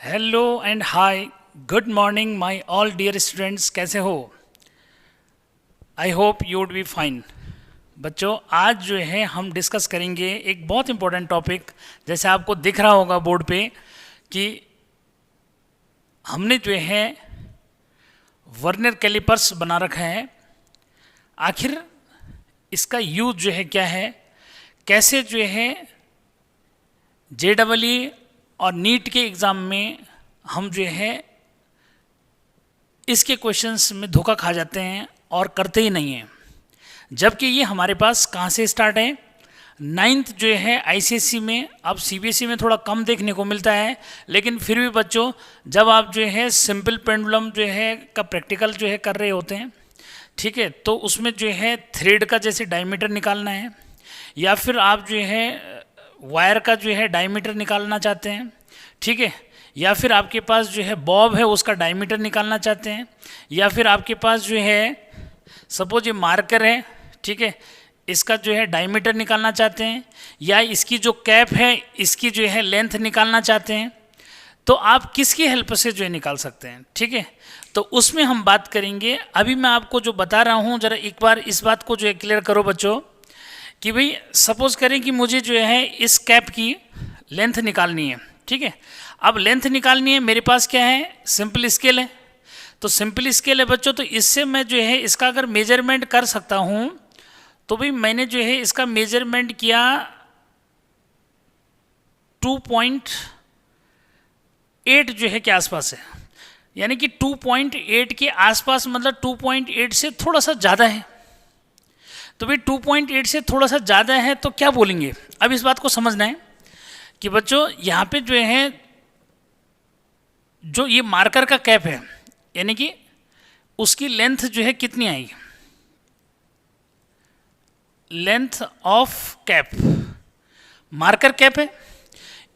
Hello and hi, good morning my all dear students. कैसे हो? I hope you would be fine. बच्चों, आज जो है हम डिस्कस करेंगे एक बहुत इंपॉर्टेंट टॉपिक। जैसे आपको दिख रहा होगा बोर्ड पे कि हमने जो है वर्नियर कैलिपर्स बना रखा है। आखिर इसका यूज जो है क्या है, कैसे जो है JEE और नीट के एग्ज़ाम में हम जो है इसके क्वेश्चंस में धोखा खा जाते हैं और करते ही नहीं हैं। जबकि ये हमारे पास कहाँ से स्टार्ट है, 9th जो है ICSE में। अब CBSE में थोड़ा कम देखने को मिलता है, लेकिन फिर भी बच्चों जब आप जो है सिंपल पेंडुलम जो है का प्रैक्टिकल जो है कर रहे होते हैं, ठीक है, तो उसमें जो है थ्रेड का जैसे डायमीटर निकालना है, या फिर आप जो है वायर का जो है डायमीटर निकालना चाहते हैं, ठीक है, या फिर आपके पास जो है बॉब है उसका डायमीटर निकालना चाहते हैं, या फिर आपके पास जो है सपोज ये मार्कर है, ठीक है, इसका जो है डायमीटर निकालना चाहते हैं, या इसकी जो कैप है इसकी जो है लेंथ निकालना चाहते हैं, तो आप किसकी हेल्प से जो है निकाल सकते हैं, ठीक है। तो उसमें हम बात करेंगे। अभी मैं आपको जो बता रहा हूँ ज़रा एक बार इस बात को जो है क्लियर करो बच्चों कि भाई सपोज करें कि मुझे जो है इस कैप की लेंथ निकालनी है, ठीक है। अब लेंथ निकालनी है, मेरे पास क्या है, सिंपल स्केल है। तो सिंपल स्केल है बच्चों, तो इससे मैं जो है इसका अगर मेजरमेंट कर सकता हूँ, तो भाई मैंने जो है इसका मेजरमेंट किया 2.8 जो है के आसपास है, यानी कि 2.8 के आसपास, मतलब 2.8 से थोड़ा सा ज़्यादा है। तो भाई 2.8 से थोड़ा सा ज़्यादा है तो क्या बोलेंगे। अब इस बात को समझना है कि बच्चों यहाँ पे जो है जो ये मार्कर का कैप है, यानी कि उसकी लेंथ जो है कितनी आएगी, length of cap, marker cap है,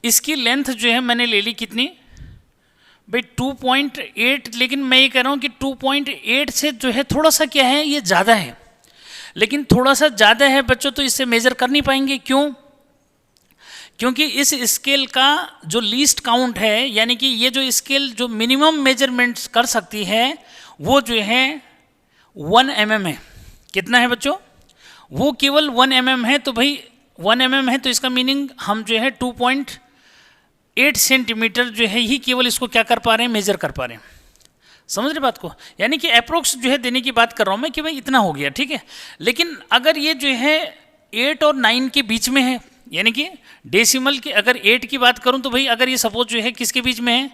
इसकी लेंथ जो है मैंने ले ली कितनी भाई 2.8। लेकिन मैं ये कह रहा हूँ कि 2.8 से जो है थोड़ा सा क्या है, ये ज़्यादा है, लेकिन थोड़ा सा ज़्यादा है बच्चों, तो इससे मेजर कर नहीं पाएंगे। क्यों? क्योंकि इस स्केल का जो लीस्ट काउंट है, यानी कि ये जो स्केल जो मिनिमम मेजरमेंट्स कर सकती है वो जो है 1 mm है। कितना है बच्चों? वो केवल 1 mm है। तो भाई 1 mm है तो इसका मीनिंग हम जो है 2.8 सेंटीमीटर जो है ही केवल इसको क्या कर पा रहे हैं, मेजर कर पा रहे हैं। समझ रहे बात को? यानी कि अप्रोक्स जो है देने की बात कर रहा हूँ मैं कि भाई इतना हो गया, ठीक है। लेकिन अगर ये जो है 8 और 9 के बीच में है, यानी कि डेसिमल की अगर 8 की बात करूं, तो भाई अगर ये सपोज जो है किसके बीच में है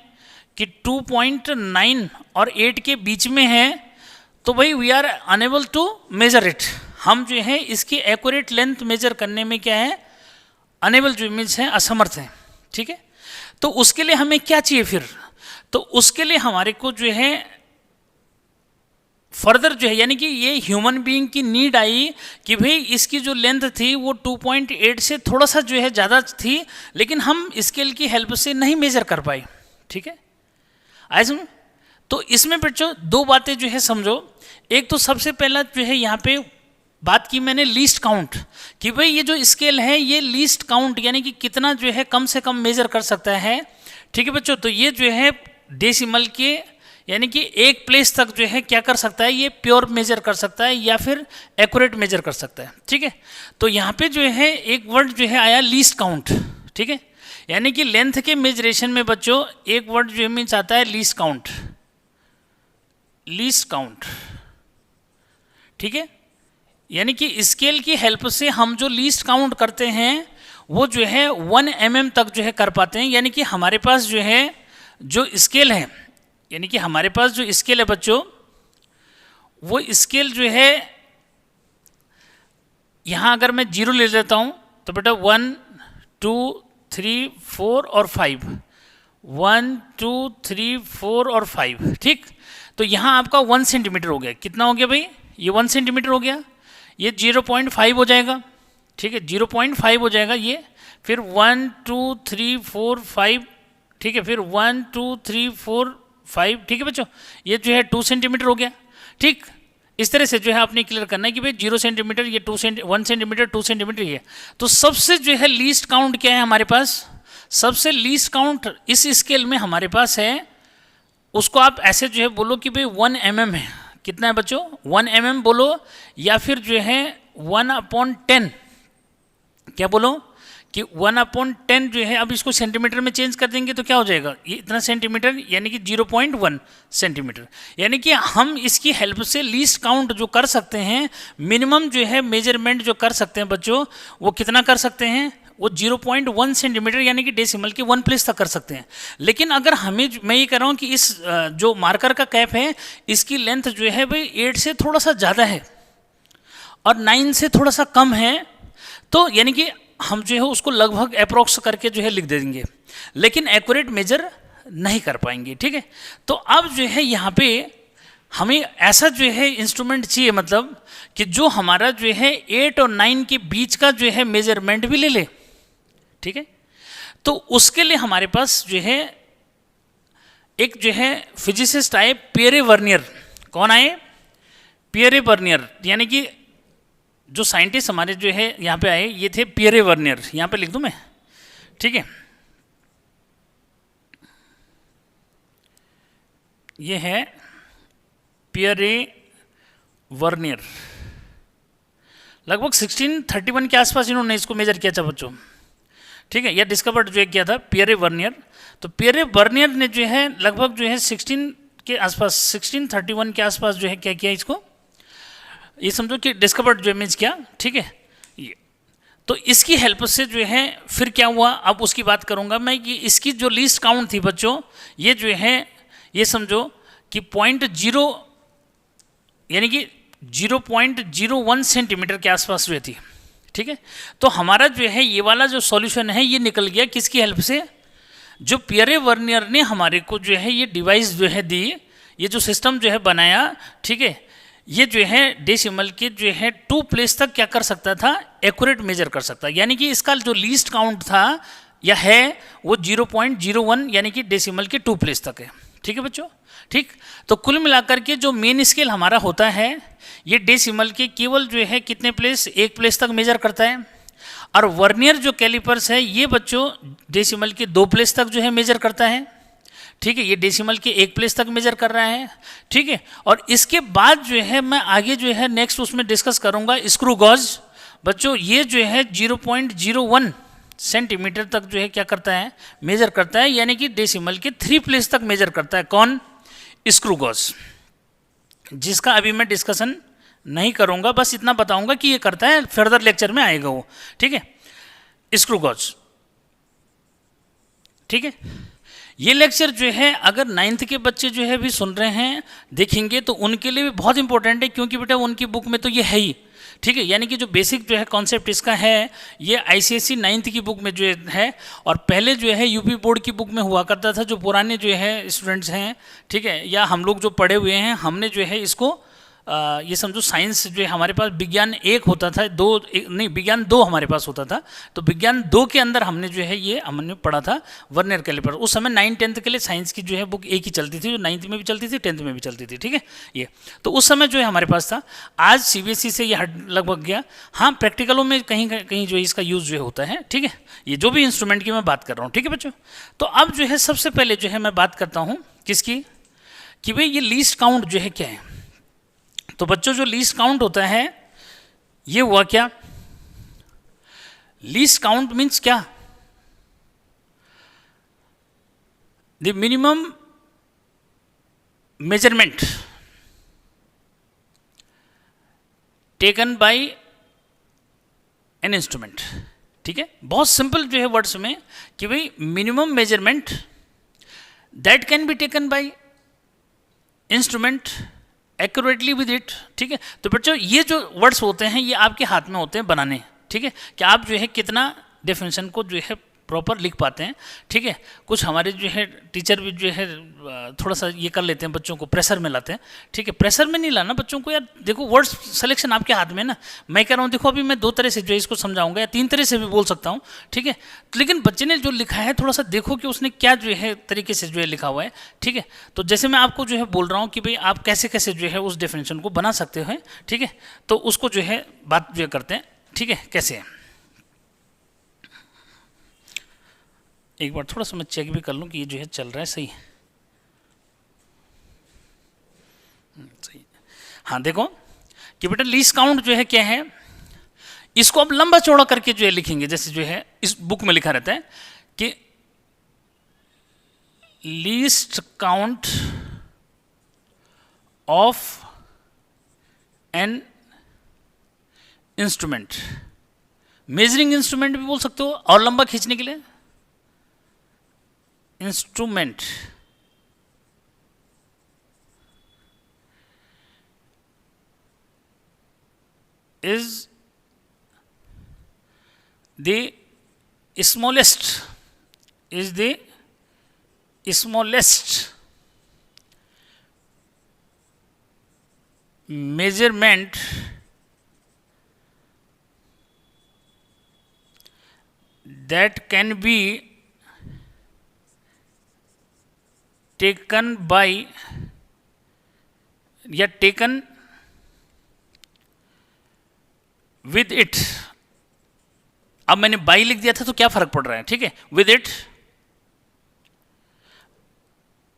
कि 2.9 और 8 के बीच में है, तो भाई we are unable to measure it. हम जो है इसकी एक्यूरेट लेंथ मेजर करने में क्या है, अनेबल जो मीन्स है असमर्थ है, ठीक है। तो उसके लिए हमें क्या चाहिए फिर? तो उसके लिए हमारे को जो है फर्दर जो है, यानी कि ये ह्यूमन बीइंग की नीड आई कि भाई इसकी जो लेंथ थी वो 2.8 से थोड़ा सा जो है ज़्यादा थी, लेकिन हम स्केल की हेल्प से नहीं मेजर कर पाए, ठीक है। आए समझ? तो इसमें बच्चों दो बातें जो है समझो। एक तो सबसे पहला जो है यहाँ पे बात की मैंने लीस्ट काउंट, कि भाई ये जो स्केल है ये लीस्ट काउंट यानी कि कितना जो है कम से कम मेजर कर सकता है, ठीक है बच्चों। तो ये जो है डेसिमल के यानी कि एक प्लेस तक जो है क्या कर सकता है, ये प्योर मेजर कर सकता है या फिर एक्यूरेट मेजर कर सकता है, ठीक है। तो यहाँ पे जो है एक वर्ड जो है आया लीस्ट काउंट, ठीक है। यानी कि लेंथ के मेजरेशन में बच्चों एक वर्ड जो मीन्स आता है लीस्ट काउंट, लीस्ट काउंट, ठीक है। यानी कि स्केल की हेल्प से हम जो लीस्ट काउंट करते हैं वो जो है 1 mm तक जो है कर पाते हैं। यानी कि हमारे पास जो है जो स्केल है, यानी कि हमारे पास जो स्केल है बच्चों, वो स्केल जो है यहाँ अगर मैं 0 ले लेता हूँ तो बेटा 1 2 3 4 और 5, 1 2 3 4 और 5, ठीक। तो यहाँ आपका 1 सेंटीमीटर हो गया। कितना हो गया भाई? ये 1 सेंटीमीटर हो गया। ये 0.5 हो जाएगा, ठीक है, 0.5 हो जाएगा ये। फिर 1 2 3 4 5, ठीक है, फिर 1 2 3 4 5, ठीक है बच्चों, ये जो है 2 सेंटीमीटर हो गया, ठीक। इस तरह से जो है आपने क्लियर करना है कि भाई 0 सेंटीमीटर, ये 1 सेंटीमीटर, 2 सेंटीमीटर ये। तो सबसे जो है लीस्ट काउंट क्या है हमारे पास? सबसे लीस्ट काउंट इस स्केल में हमारे पास है, उसको आप ऐसे जो है बोलो कि भाई 1 mm है। कितना है बच्चों? 1 mm बोलो, या फिर जो है 1/10, क्या बोलो कि 1/10 जो है, अब इसको सेंटीमीटर में चेंज कर देंगे तो क्या हो जाएगा, ये इतना सेंटीमीटर यानी कि 0.1 सेंटीमीटर। यानी कि हम इसकी हेल्प से लीस्ट काउंट जो कर सकते हैं, मिनिमम जो है मेजरमेंट जो कर सकते हैं बच्चों, वो कितना कर सकते हैं, वो 0.1 सेंटीमीटर यानी कि डेसिमल के 1 प्लेस तक कर सकते हैं। लेकिन अगर हमें, मैं ये कह रहा हूँ कि इस जो मार्कर का कैप है, इसकी लेंथ जो है भाई 8 से थोड़ा सा ज़्यादा है और 9 से थोड़ा सा कम है, तो यानी कि हम जो है उसको लगभग अप्रोक्स करके जो है लिख देंगे, लेकिन एक्यूरेट मेजर नहीं कर पाएंगे। ठीक है, तो अब जो है यहाँ पे हमें ऐसा जो है इंस्ट्रूमेंट चाहिए, मतलब कि जो हमारा जो है 8 और 9 के बीच का जो है मेजरमेंट भी ले ले। ठीक है, तो उसके लिए हमारे पास जो है एक जो है फिजिसिस्ट आए, पियरे वर्नियर। कौन आए? पियरे वर्नियर, यानी कि जो साइंटिस्ट हमारे जो है यहाँ पे आए, ये थे पियरे वर्नियर। यहाँ पे लिख दूँ मैं? ठीक है, ये है पियरे वर्नियर। लगभग 1631 के आसपास इन्होंने इसको मेजर किया था बच्चों। ठीक है, यह डिस्कवर्ड जो है किया था पियरे वर्नियर। तो पियरे वर्नियर ने जो है लगभग जो है 16 के आसपास, 1631 के आसपास जो है क्या किया, इसको ये समझो कि डिस्कवर्ड जो मीन्स किया। ठीक है, ये तो इसकी हेल्प से जो है फिर क्या हुआ, अब उसकी बात करूंगा मैं कि इसकी जो लीस्ट काउंट थी बच्चों, ये जो है ये समझो कि 0.0 यानी कि 0.01 सेंटीमीटर के आसपास हुई थी। ठीक है, तो हमारा जो है ये वाला जो सॉल्यूशन है ये निकल गया किसकी हेल्प से, जो पियरे वर्नियर ने हमारे को जो है ये डिवाइस जो है दी, ये जो सिस्टम जो है बनाया। ठीक है, ये जो है डेसिमल के जो है 2 प्लेस तक क्या कर सकता था, एक्यूरेट मेजर कर सकता, यानी कि इसका जो लीस्ट काउंट था या है वो 0.01 यानी कि डेसिमल के 2 प्लेस तक है। ठीक है बच्चों, ठीक। तो कुल मिलाकर के जो मेन स्केल हमारा होता है, ये डेसिमल के केवल जो है कितने प्लेस, 1 प्लेस तक मेजर करता है। और वर्नियर जो कैलिपर्स है ये बच्चों डेसिमल के 2 प्लेस तक जो है मेजर करता है। ठीक है, ये डेसिमल के 1 प्लेस तक मेजर कर रहा है। ठीक है, और इसके बाद जो है मैं आगे जो है नेक्स्ट उसमें डिस्कस करूंगा स्क्रू गॉज। बच्चों ये जो है 0.01 सेंटीमीटर तक जो है क्या करता है, मेजर करता है, यानी कि डेसिमल के 3 प्लेस तक मेजर करता है। कौन? स्क्रू गॉज, जिसका अभी मैं डिस्कशन नहीं करूंगा, बस इतना बताऊंगा कि ये करता है, फर्दर लेक्चर में आएगा वो। ठीक है, स्क्रू गॉज। ठीक है, ये लेक्चर जो है अगर 9th के बच्चे जो है भी सुन रहे हैं, देखेंगे, तो उनके लिए भी बहुत इंपॉर्टेंट है, क्योंकि बेटा उनकी बुक में तो ये है ही। ठीक है, यानी कि जो बेसिक जो है कॉन्सेप्ट इसका है, ये ICSE 9th की बुक में जो है, और पहले जो है यूपी बोर्ड की बुक में हुआ करता था। जो पुराने जो है स्टूडेंट्स हैं, ठीक है, या हम लोग जो पढ़े हुए हैं, हमने जो है इसको ये समझो साइंस जो है हमारे पास विज्ञान 1 होता था, 2 नहीं, विज्ञान 2 हमारे पास होता था। तो विज्ञान 2 के अंदर हमने जो है ये हमने पढ़ा था वर्नियर कैलिपर। उस समय 9th-10th के लिए साइंस की जो है बुक एक ही चलती थी, जो 9th में भी चलती थी, 10th में भी चलती थी। ठीक है, ये तो उस समय जो है हमारे पास था। आज CBSE से ये हट लगभग गया। हाँ, प्रैक्टिकलों में कहीं कहीं जो है इसका यूज़ जो होता है। ठीक है, ये जो भी इंस्ट्रूमेंट की मैं बात कर रहा हूँ। ठीक है बच्चों, तो अब जो है सबसे पहले जो है मैं बात करता हूँ किसकी, कि भाई ये लीस्ट काउंट जो है क्या है। तो बच्चों जो लीस्ट काउंट होता है ये हुआ क्या, लीस्ट काउंट मीन्स क्या, the minimum measurement taken by an instrument. ठीक है, बहुत सिंपल जो है वर्ड्स में कि भाई minimum measurement that can be taken by instrument accurately with it. ठीक है, तो बच्चों ये जो वर्ड्स होते हैं ये आपके हाथ में होते हैं बनाने। ठीक है, कि आप जो है कितना डेफिनेशन को जो है प्रॉपर लिख पाते हैं। ठीक है, कुछ हमारे जो है टीचर भी जो है थोड़ा सा ये कर लेते हैं, बच्चों को प्रेशर में लाते हैं। ठीक है, प्रेशर में नहीं लाना बच्चों को, यार देखो वर्ड्स सिलेक्शन आपके हाथ में ना। मैं कह रहा हूँ देखो अभी मैं 2 तरह से जो है इसको समझाऊंगा, या 3 तरह से भी बोल सकता हूँ। ठीक है, लेकिन बच्चे ने जो लिखा है थोड़ा सा देखो कि उसने क्या जो है तरीके से जो है लिखा हुआ है। ठीक है, तो जैसे मैं आपको जो है बोल रहा हूँ कि भाई आप कैसे कैसे जो है उस डेफिनेशन को बना सकते हो। ठीक है, तो उसको जो है बात जो करते हैं। ठीक है, कैसे है एक बार थोड़ा सा मैं चेक भी कर लूँ कि ये जो है चल रहा है सही। सही। हाँ देखो कि बेटा लीस्ट काउंट जो है क्या है, इसको आप लंबा चौड़ा करके जो है लिखेंगे, जैसे जो है इस बुक में लिखा रहता है कि least count of an instrument, measuring instrument भी बोल सकते हो, और लंबा खींचने के लिए instrument is the smallest measurement that can be taken by या taken with it। अब मैंने बाई लिख दिया था तो क्या फर्क पड़ रहा है, ठीक है, with it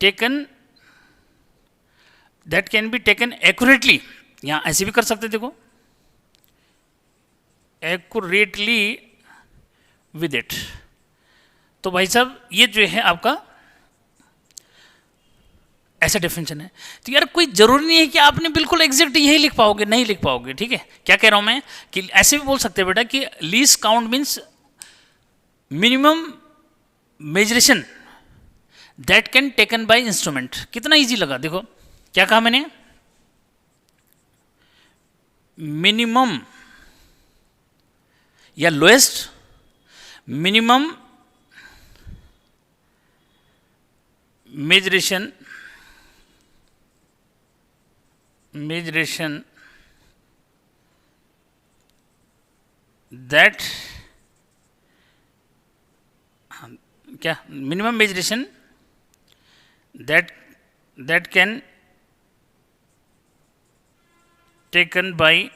taken that can be taken accurately, यहां ऐसे भी कर सकते, देखो accurately with it। तो भाई साहब ये जो है आपका ऐसा डेफिनेशन है। तो यार कोई जरूरी नहीं है कि आपने बिल्कुल एग्जैक्ट यही लिख पाओगे, नहीं लिख पाओगे, ठीक है। क्या कह रहा हूं मैं कि ऐसे भी बोल सकते हैं बेटा कि least count means minimum measurement that can taken by instrument. कितना इजी लगा, देखो क्या कहा मैंने, मिनिमम या लोएस्ट मिनिमम मेजरेशन that क्या minimum measurement that can taken by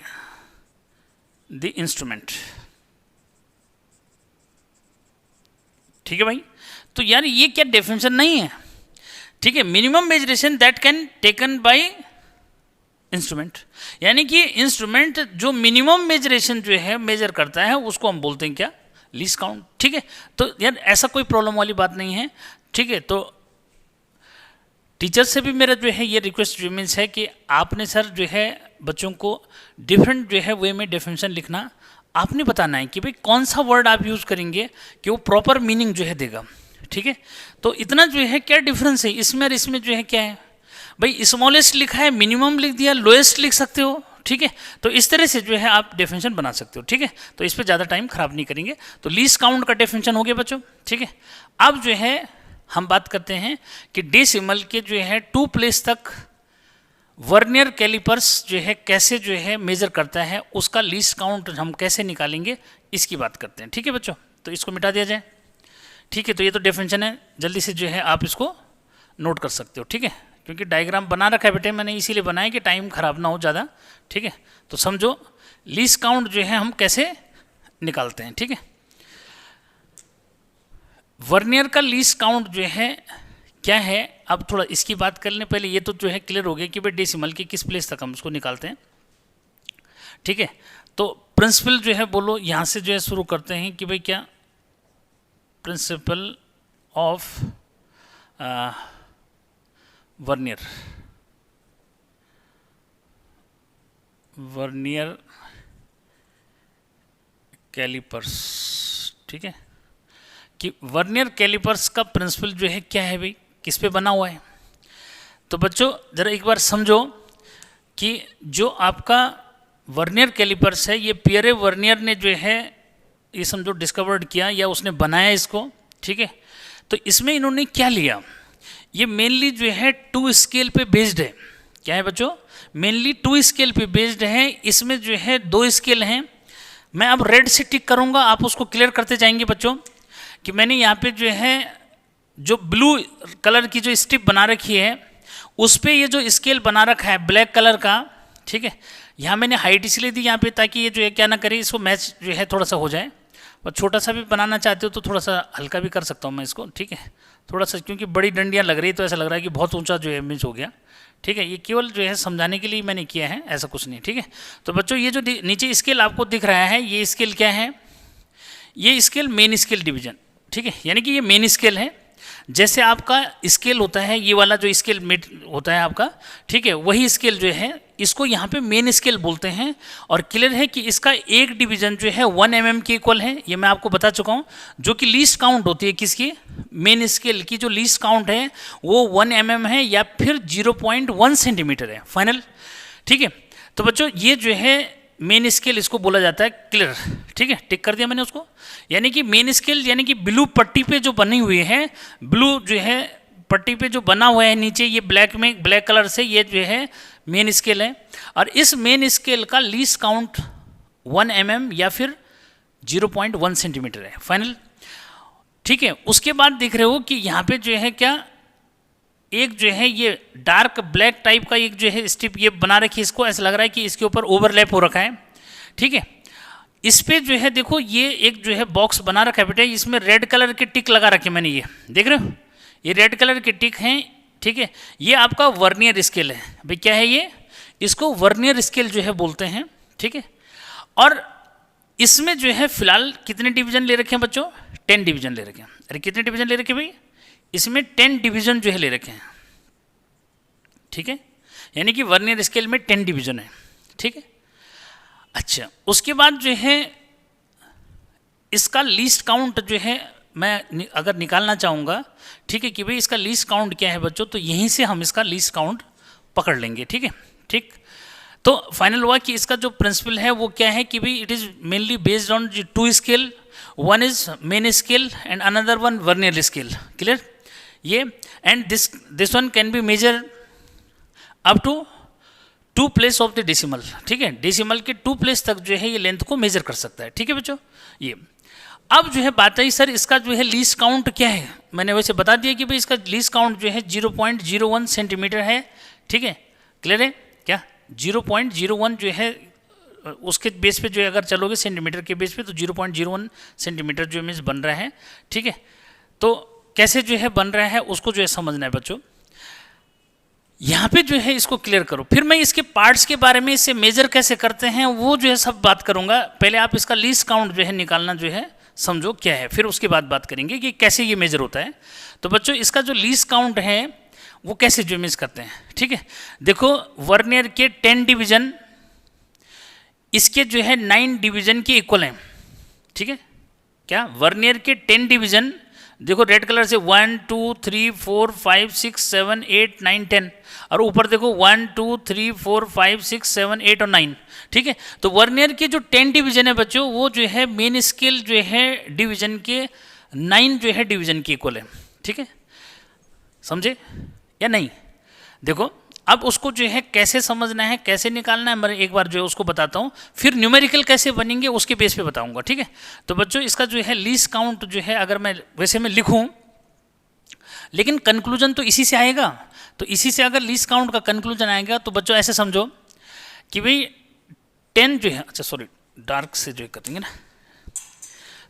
the instrument। ठीक है भाई, तो यार ये क्या डेफिनेशन नहीं है, ठीक है, minimum measurement that can taken by instrument, यानी कि इंस्ट्रूमेंट जो मिनिमम मेजरेशन जो है मेजर करता है उसको हम बोलते हैं क्या, लीस्ट काउंट। ठीक है, तो यार ऐसा कोई प्रॉब्लम वाली बात नहीं है, ठीक है। तो टीचर से भी मेरा जो है ये रिक्वेस्ट मीन्स है कि आपने सर जो है बच्चों को डिफरेंट जो है वे में डेफिनेशन लिखना आपने बताना है कि भाई कौन सा वर्ड आप यूज़ करेंगे कि वो प्रॉपर मीनिंग जो है देगा। ठीक है, तो इतना जो है क्या डिफरेंस है इसमें और इसमें जो है क्या है भाई, स्मॉलेस्ट लिखा है, मिनिमम लिख दिया, लोएस्ट लिख सकते हो। ठीक है, तो इस तरह से जो है आप डेफिनेशन बना सकते हो। ठीक है, तो इस पर ज़्यादा टाइम खराब नहीं करेंगे। तो लीस्ट काउंट का डेफिनेशन हो गया बच्चों। ठीक है, अब जो है हम बात करते हैं कि डेसिमल के जो है 2 प्लेस तक वर्नियर कैलिपर्स जो है कैसे जो है मेजर करता है, उसका लीस्ट काउंट हम कैसे निकालेंगे इसकी बात करते हैं। ठीक है बच्चों, तो इसको मिटा दिया जाए। ठीक है, तो ये तो डेफिनेशन है, जल्दी से जो है आप इसको नोट कर सकते हो। ठीक है, क्योंकि डायग्राम बना रखा है बेटे मैंने, इसीलिए बनाया कि टाइम खराब ना हो ज़्यादा। ठीक है, तो समझो लीस्ट काउंट जो है हम कैसे निकालते हैं। ठीक है, वर्नियर का लीस्ट काउंट जो है क्या है, अब थोड़ा इसकी बात कर लें पहले। ये तो जो है क्लियर हो गया कि भाई डेसिमल के किस प्लेस तक हम उसको निकालते हैं। ठीक है, तो प्रिंसिपल जो है बोलो, यहाँ से जो है शुरू करते हैं कि भाई क्या प्रिंसिपल ऑफ वर्नियर कैलिपर्स। ठीक है, कि वर्नियर कैलिपर्स का प्रिंसिपल जो है क्या है भाई, किस पे बना हुआ है। तो बच्चों ज़रा एक बार समझो कि जो आपका वर्नियर कैलिपर्स है, ये पियरे वर्नियर ने जो है ये समझो डिस्कवर्ड किया या उसने बनाया इसको। ठीक है, तो इसमें इन्होंने क्या लिया, ये मेनली जो है 2 स्केल पे बेस्ड है। क्या है बच्चों, मेनली 2 स्केल पे बेस्ड है। इसमें जो है 2 स्केल हैं। मैं अब रेड से टिक करूंगा, आप उसको क्लियर करते जाएंगे बच्चों कि मैंने यहाँ पे जो है जो ब्लू कलर की जो स्ट्रिप बना रखी है उस पर ये जो स्केल बना रखा है ब्लैक कलर का। ठीक है, यहाँ मैंने हाइट इसलिए दी यहाँ पे ताकि ये जो है क्या ना करे, इसको मैच जो है थोड़ा सा हो जाए। पर छोटा सा भी बनाना चाहते हो तो थोड़ा सा हल्का भी कर सकता हूँ मैं इसको, ठीक है, थोड़ा सा, क्योंकि बड़ी डंडियाँ लग रही है तो ऐसा लग रहा है कि बहुत ऊंचा जो है इमेज हो गया, ठीक है। ये केवल जो है समझाने के लिए मैंने किया है, ऐसा कुछ नहीं, ठीक है। तो बच्चों ये जो नीचे स्केल आपको दिख रहा है, ये स्केल क्या है, ये स्केल मेन स्केल डिवीजन, ठीक है, यानी कि ये मेन स्केल है। जैसे आपका स्केल होता है, ये वाला जो स्केल मेट होता है आपका, ठीक है, वही स्केल जो है इसको यहाँ पे मेन स्केल बोलते हैं। और क्लियर है कि इसका एक डिवीजन जो है 1 mm के इक्वल है, ये मैं आपको बता चुका हूँ। जो कि लीस्ट काउंट होती है किसकी, मेन स्केल की जो लीस्ट काउंट है वो 1 mm है या फिर 0.1 सेंटीमीटर है, फाइनल, ठीक है। तो बच्चों ये जो है मेन स्केल इसको बोला जाता है, क्लियर, ठीक है, टिक कर दिया मैंने उसको। यानी कि मेन स्केल यानी कि ब्लू पट्टी पे जो बनी हुई है, ब्लू जो है पट्टी पे जो बना हुआ है नीचे, ये ब्लैक में ब्लैक कलर से, ये जो है मेन स्केल है। और इस मेन स्केल का लीस्ट काउंट 1 mm या फिर 0.1 सेंटीमीटर है, फाइनल, ठीक है। उसके बाद देख रहे हो कि यहाँ पे जो है क्या, एक जो है ये डार्क ब्लैक टाइप का एक जो है स्ट्रिप ये बना रखी है, इसको ऐसा लग रहा है कि इसके ऊपर ओवरलैप हो रखा है, ठीक है। इस पे जो है देखो ये एक जो है बॉक्स बना रखा है बेटा, इसमें रेड कलर के टिक लगा रखे मैंने, ये देख रहे हो, ये रेड कलर के टिक हैं, ठीक है। ये आपका वर्नियर स्केल है भाई, क्या है ये, इसको वर्नियर स्केल जो है बोलते हैं, ठीक है। और इसमें जो है फिलहाल कितने डिवीजन ले रखे हैं बच्चों, 10 डिवीजन ले रखे हैं। अरे कितने डिवीजन ले रखे भाई, इसमें 10 डिवीजन जो है ले रखे हैं, ठीक है, यानी कि वर्नियर स्केल में 10 डिवीजन है, ठीक है। अच्छा, उसके बाद जो है इसका लीस्ट काउंट जो है मैं अगर निकालना चाहूँगा, ठीक है, कि भाई इसका लीस्ट काउंट क्या है बच्चों, तो यहीं से हम इसका लीस्ट काउंट पकड़ लेंगे, ठीक है, ठीक। तो फाइनल हुआ कि इसका जो प्रिंसिपल है वो क्या है कि भाई it is mainly based on 2 scale, one is main scale and another one vernier scale, clear ये। And this one can be measure up to 2 place of the decimal, ठीक है, डेसिमल के 2 प्लेस तक जो है ये लेंथ को major कर सकता है, ठीक है बच्चों। ये अब जो है बात आई सर इसका जो है लीस्ट काउंट क्या है, मैंने वैसे बता दिया कि भाई इसका लीस्ट काउंट जो है 0.01 सेंटीमीटर है, ठीक है, क्लियर है क्या, 0.01 जो है उसके बेस पे जो है अगर चलोगे सेंटीमीटर के बेस पे तो 0.01 सेंटीमीटर जो इमेज बन रहा है, ठीक है। तो कैसे जो है बन रहा है उसको जो है समझना है बच्चों। यहाँ पे जो है इसको क्लियर करो, फिर मैं इसके पार्ट्स के बारे में, इसे मेजर कैसे करते हैं वो जो है सब बात करूँगा। पहले आप इसका लीस्ट काउंट जो है निकालना जो है समझो क्या है, फिर उसके बाद बात करेंगे कि कैसे ये मेजर होता है। तो बच्चों इसका जो लीस्ट काउंट है वो कैसे जो मेज करते हैं, ठीक है। देखो वर्नियर के 10 डिवीजन इसके जो है 9 डिवीजन के इक्वल हैं, ठीक है, क्या वर्नियर के 10 डिवीजन देखो रेड कलर से 1 2 3 4 5 6 7 8 9 10 और ऊपर देखो 1 2 3 4 5 6 7 8 और 9, ठीक है। तो वर्नियर के जो 10 डिवीजन है बच्चों वो जो है मेन स्केल जो है डिवीजन के 9 जो है डिवीजन के इक्वल है, ठीक है, समझे या नहीं। देखो अब उसको जो है कैसे समझना है, कैसे निकालना है, मैं एक बार जो है उसको बताता हूँ, फिर न्यूमेरिकल कैसे बनेंगे उसके बेस पे बताऊंगा, ठीक है। तो बच्चों इसका जो है लीस्ट काउंट जो है अगर मैं वैसे मैं लिखूँ, लेकिन कंक्लूजन तो इसी से आएगा, तो इसी से अगर लीस्ट काउंट का कंक्लूजन आएगा तो बच्चों ऐसे समझो कि भाई 10 जो है, अच्छा सॉरी डार्क से जो है कर देंगे ना,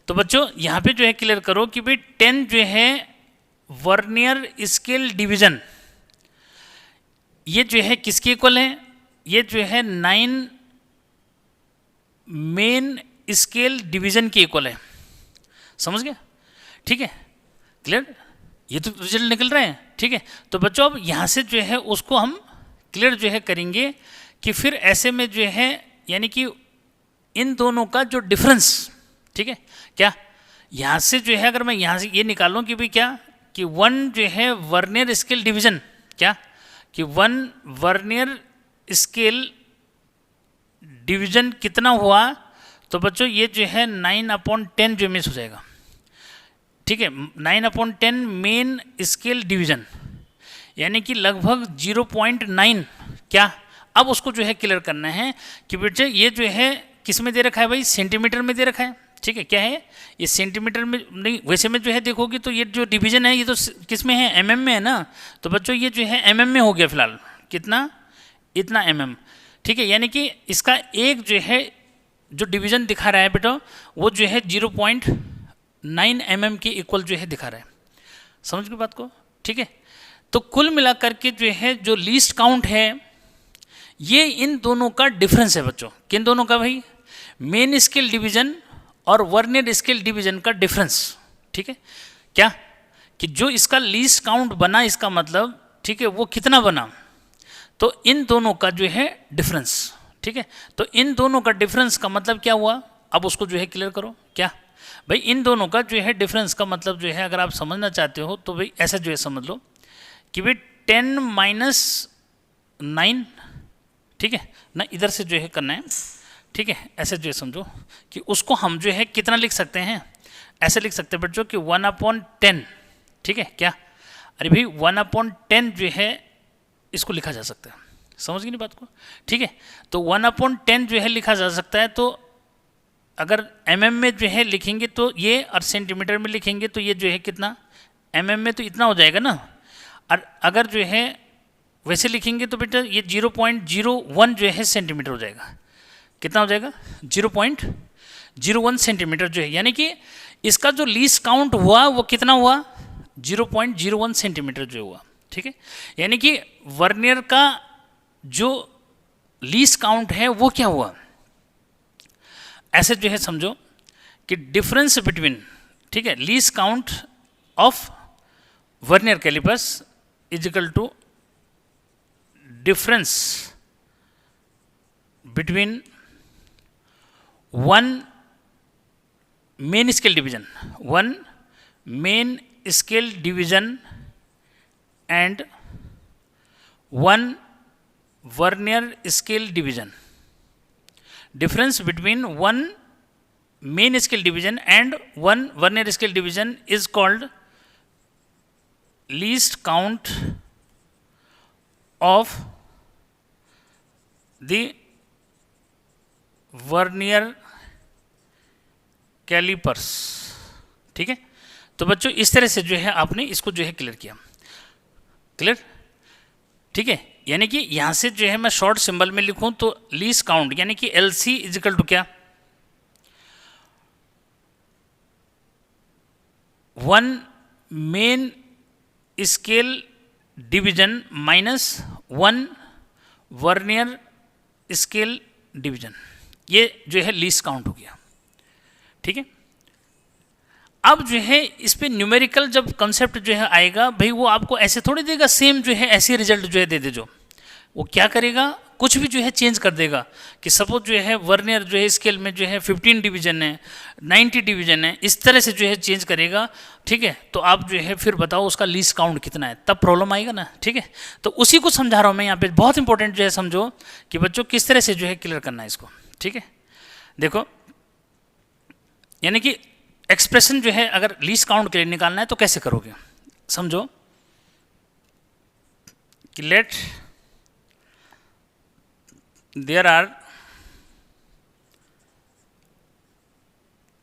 तो बच्चों यहाँ पे जो है क्लियर करो कि भाई 10 जो है वर्नियर स्केल डिवीजन ये जो है किसके इक्वल है, ये जो है 9 मेन स्केल डिवीजन के इक्वल है, समझ गए, ठीक है, क्लियर, ये तो रिजल्ट निकल रहे हैं, ठीक है। तो बच्चों अब यहाँ से जो है उसको हम क्लियर जो है करेंगे कि फिर ऐसे में जो है यानी कि इन दोनों का जो डिफरेंस, ठीक है, क्या यहाँ से जो है अगर मैं यहाँ से ये निकालूँ कि भाई क्या कि 1 जो है वर्नियर स्केल डिवीजन, क्या कि 1 वर्नियर स्केल डिवीजन कितना हुआ, तो बच्चों ये जो है 9/10 जो मिस हो जाएगा, ठीक है, 9/10 मेन स्केल डिवीजन यानी कि लगभग 0.9, क्या अब उसको जो है क्लियर करना है कि बेटे ये जो है किस में दे रखा है भाई, सेंटीमीटर में दे रखा है, ठीक है, क्या है ये सेंटीमीटर में नहीं, वैसे में जो है देखोगे तो ये जो डिवीजन है ये तो किस में है, एमएम में है ना। तो बच्चों ये जो है एमएम में हो गया फिलहाल, कितना, इतना एमएम, ठीक है, यानी कि इसका एक जो है जो डिवीजन दिखा रहा है बेटा वो जो है 0.9 mm के इक्वल जो है दिखा रहा है। समझ गए बात को? ठीक है, तो कुल मिलाकर के जो है जो लीस्ट काउंट है ये इन दोनों का डिफरेंस है बच्चों। किन दोनों का भाई? मेन स्केल डिवीजन और वर्नियर स्केल डिवीजन का डिफरेंस। ठीक है, क्या कि जो इसका लीस्ट काउंट बना, इसका मतलब ठीक है वो कितना बना, तो इन दोनों का जो है डिफरेंस। ठीक है, तो इन दोनों का डिफरेंस का मतलब क्या हुआ, अब उसको जो है क्लियर करो। क्या भाई? इन दोनों का जो है डिफरेंस का मतलब जो है अगर आप समझना चाहते हो तो भाई ऐसा जो है समझ लो कि भाई 10 माइनस 9, ठीक है ना, इधर से जो है करना है। ठीक है, ऐसे जो है समझो कि उसको हम जो है कितना लिख सकते हैं, ऐसे लिख सकते हैं बच्चों कि 1/10। ठीक है, क्या? अरे भाई 1/10 जो है इसको लिखा जा सकता है। समझ गई नहीं बात को? ठीक है, तो 1/10 जो है लिखा जा सकता है। तो अगर mm में जो है लिखेंगे तो ये, और सेंटीमीटर में लिखेंगे तो ये जो है कितना, mm में तो इतना हो जाएगा ना, और अगर जो है वैसे लिखेंगे तो बेटा ये 0.01 जो है सेंटीमीटर हो जाएगा। कितना हो जाएगा? 0.01 सेंटीमीटर जो है, यानी कि इसका जो लीस्ट काउंट हुआ वो कितना हुआ, 0.01 सेंटीमीटर जो हुआ। ठीक है, यानी कि वर्नियर का जो लीस्ट काउंट है वो क्या हुआ, ऐसे जो है समझो कि डिफरेंस बिटवीन, ठीक है, least count of vernier calipers is equal to difference between one main scale division, one main scale division and one vernier scale division. Difference between one main scale division and one vernier scale division is called least count of the vernier calipers. ठीक है, तो बच्चों इस तरह से जो है आपने इसको जो है क्लियर किया। क्लियर? ठीक है, यानी कि यहां से जो है मैं शॉर्ट सिंबल में लिखूं तो लीस्ट काउंट यानी कि LC इज इक्वल टू क्या, one main scale division minus one vernier scale division, ये जो है लीस्ट काउंट हो गया। ठीक है, अब जो है इस पे न्यूमेरिकल जब कंसेप्ट जो है आएगा भाई वो आपको ऐसे थोड़ी देगा सेम जो है ऐसे रिजल्ट जो है दे दे, जो वो क्या करेगा कुछ भी जो है चेंज कर देगा कि सपोज जो है वर्नियर जो है स्केल में जो है 15 डिवीजन है, 90 डिवीजन है, इस तरह से जो है चेंज करेगा। ठीक है, तो आप जो है फिर बताओ उसका लीस्ट काउंट कितना है, तब प्रॉब्लम आएगा ना। ठीक है, तो उसी को समझा रहा हूँ मैं यहाँ पे, बहुत इंपॉर्टेंट जो है समझो कि बच्चों किस तरह से जो है क्लियर करना है इसको। ठीक है, देखो यानी कि एक्सप्रेशन जो है अगर लीस्ट काउंट के लिए निकालना है तो कैसे करोगे, समझो कि let there are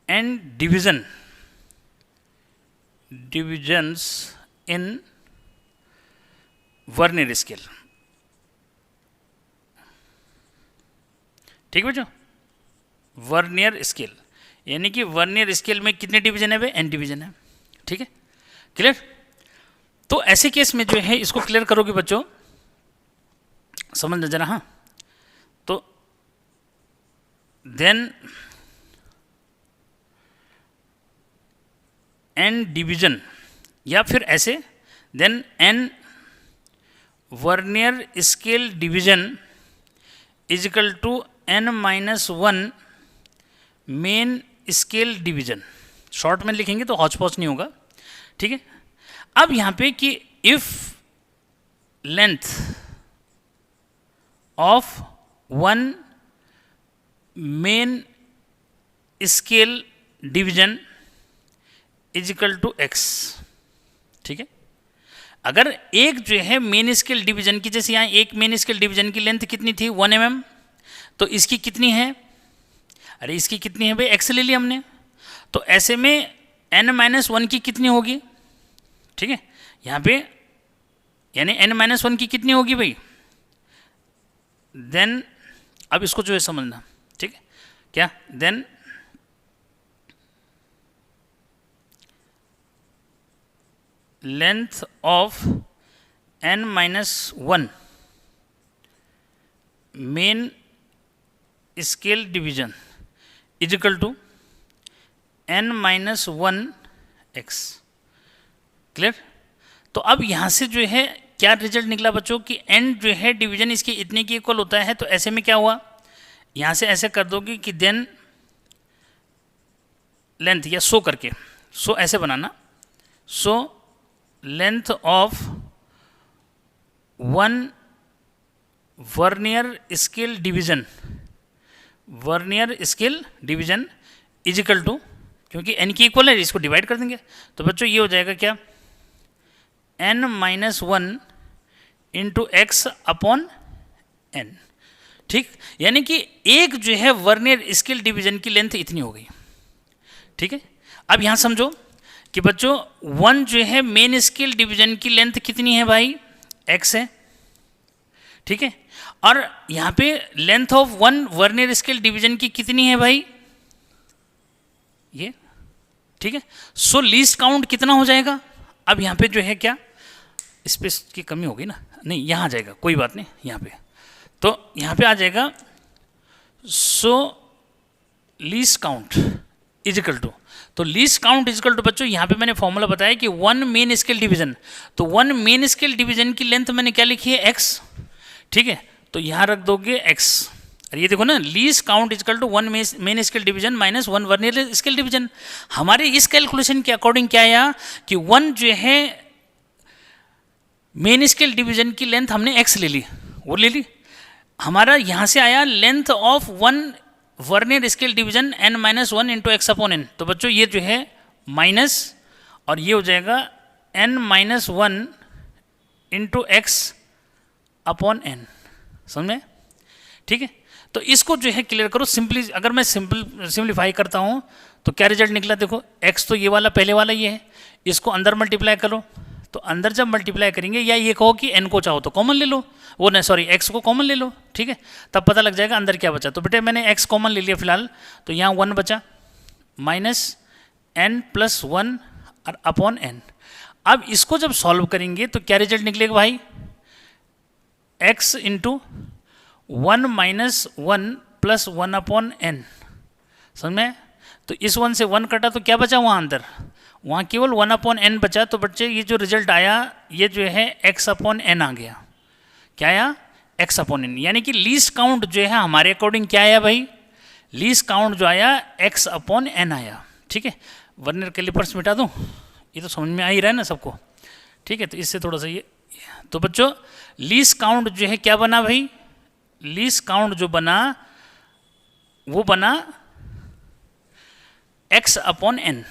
n divisions in vernier scale. ठीक है बच्चों, वर्नियर स्केल यानी कि वर्नियर स्केल में कितने डिवीजन है भाई, n डिवीजन है। ठीक है, क्लियर? तो ऐसे केस में जो है इसको क्लियर करोगे बच्चों, समझना जरा। हाँ, तो देन n डिवीजन या फिर ऐसे then n vernier scale division is equal to n-1 main scale division. Short में लिखेंगे तो हौच पौच नहीं होगा। ठीक है, अब यहां पे कि if length of one main scale division is equal to x। ठीक है, अगर एक जो है मेन स्केल डिवीजन की, जैसे यहाँ एक मेन स्केल डिवीजन की लेंथ कितनी थी 1 mm, तो इसकी कितनी है, अरे इसकी कितनी है भाई, x ले ली हमने, तो ऐसे में n-1 की कितनी होगी। ठीक है, यहाँ पे यानी n-1 की कितनी होगी भाई, देन अब इसको जो है समझना। ठीक है, क्या, then length of n-1 main scale division is equal to n-1 x। Clear? तो अब यहाँ से जो है क्या रिजल्ट निकला बच्चों कि n जो है डिवीजन इसके इतने की इक्वल होता है, तो ऐसे में क्या हुआ, यहाँ से ऐसे कर दोगे कि देन लेंथ या सो करके, सो ऐसे बनाना, so length of one vernier scale division, vernier scale division is equal to, क्योंकि n की इक्वल है इसको डिवाइड कर देंगे, तो बच्चों ये हो जाएगा क्या, n-1 into x upon n। ठीक, यानी कि एक जो है वर्नियर स्केल डिवीजन की लेंथ इतनी हो गई। ठीक है, अब यहां समझो कि बच्चों वन जो है मेन स्केल डिवीजन की लेंथ कितनी है भाई, x है। ठीक है, और यहां पे length of one vernier scale division की कितनी है भाई, ये। ठीक है, सो लीस्ट काउंट कितना हो जाएगा, अब यहां पे जो है क्या स्पेस की कमी होगी ना, नहीं यहाँ आ जाएगा, कोई बात नहीं, यहाँ पे तो यहाँ पे आ जाएगा, so least count is equal to, तो least count is equal to बच्चों यहाँ पे मैंने फॉर्मूला बताया कि वन मेन स्केल डिवीजन, तो वन मेन स्केल डिवीजन की लेंथ मैंने क्या लिखी है, x। ठीक है, तो यहाँ रख दोगे x, और ये देखो ना least count is equal to one main scale division minus one vernier scale division. हमारे इस कैलकुलेशन के अकॉर्डिंग क्या आया कि वन जो है मेन स्केल डिवीजन की लेंथ हमने x ले ली, वो ले ली, हमारा यहाँ से आया length of one vernier scale division n-1 into x upon n। तो बच्चों ये जो है माइनस, और ये हो जाएगा n-1 into x upon n, समझ में? ठीक है, तो इसको जो है क्लियर करो सिंपली, अगर मैं सिंपलीफाई करता हूँ तो क्या रिजल्ट निकला, देखो x तो ये वाला पहले वाला ये है, इसको अंदर मल्टीप्लाई करो, तो अंदर जब मल्टीप्लाई करेंगे, या ये कहो कि n को चाहो तो कॉमन ले लो, वो नहीं सॉरी x को कॉमन ले लो। ठीक है, तब पता लग जाएगा अंदर क्या बचा। तो बेटे मैंने x कॉमन ले लिया फिलहाल, तो यहाँ 1 बचा माइनस n+1 और अपॉन n। अब इसको जब सॉल्व करेंगे तो क्या रिजल्ट निकलेगा भाई, x into 1 minus 1 plus 1 upon n, समझ में? तो इस 1 से 1 कटा तो क्या बचा वहाँ अंदर, वहाँ केवल 1 अपॉन n बचा। तो बच्चे ये जो रिजल्ट आया ये जो है x अपॉन n आ गया, क्या आया, x अपॉन n, यानी कि लीस्ट काउंट जो है हमारे अकॉर्डिंग क्या आया भाई, लीस्ट काउंट जो आया x अपॉन n आया। ठीक है, वर्नियर कैलिपर्स मिटा दूँ, ये तो समझ में आ ही रहा है ना सबको। ठीक है, तो इससे थोड़ा सा ये, तो बच्चों लीस्ट काउंट जो है क्या बना भाई, लीस्ट काउंट जो बना वो बना x upon n।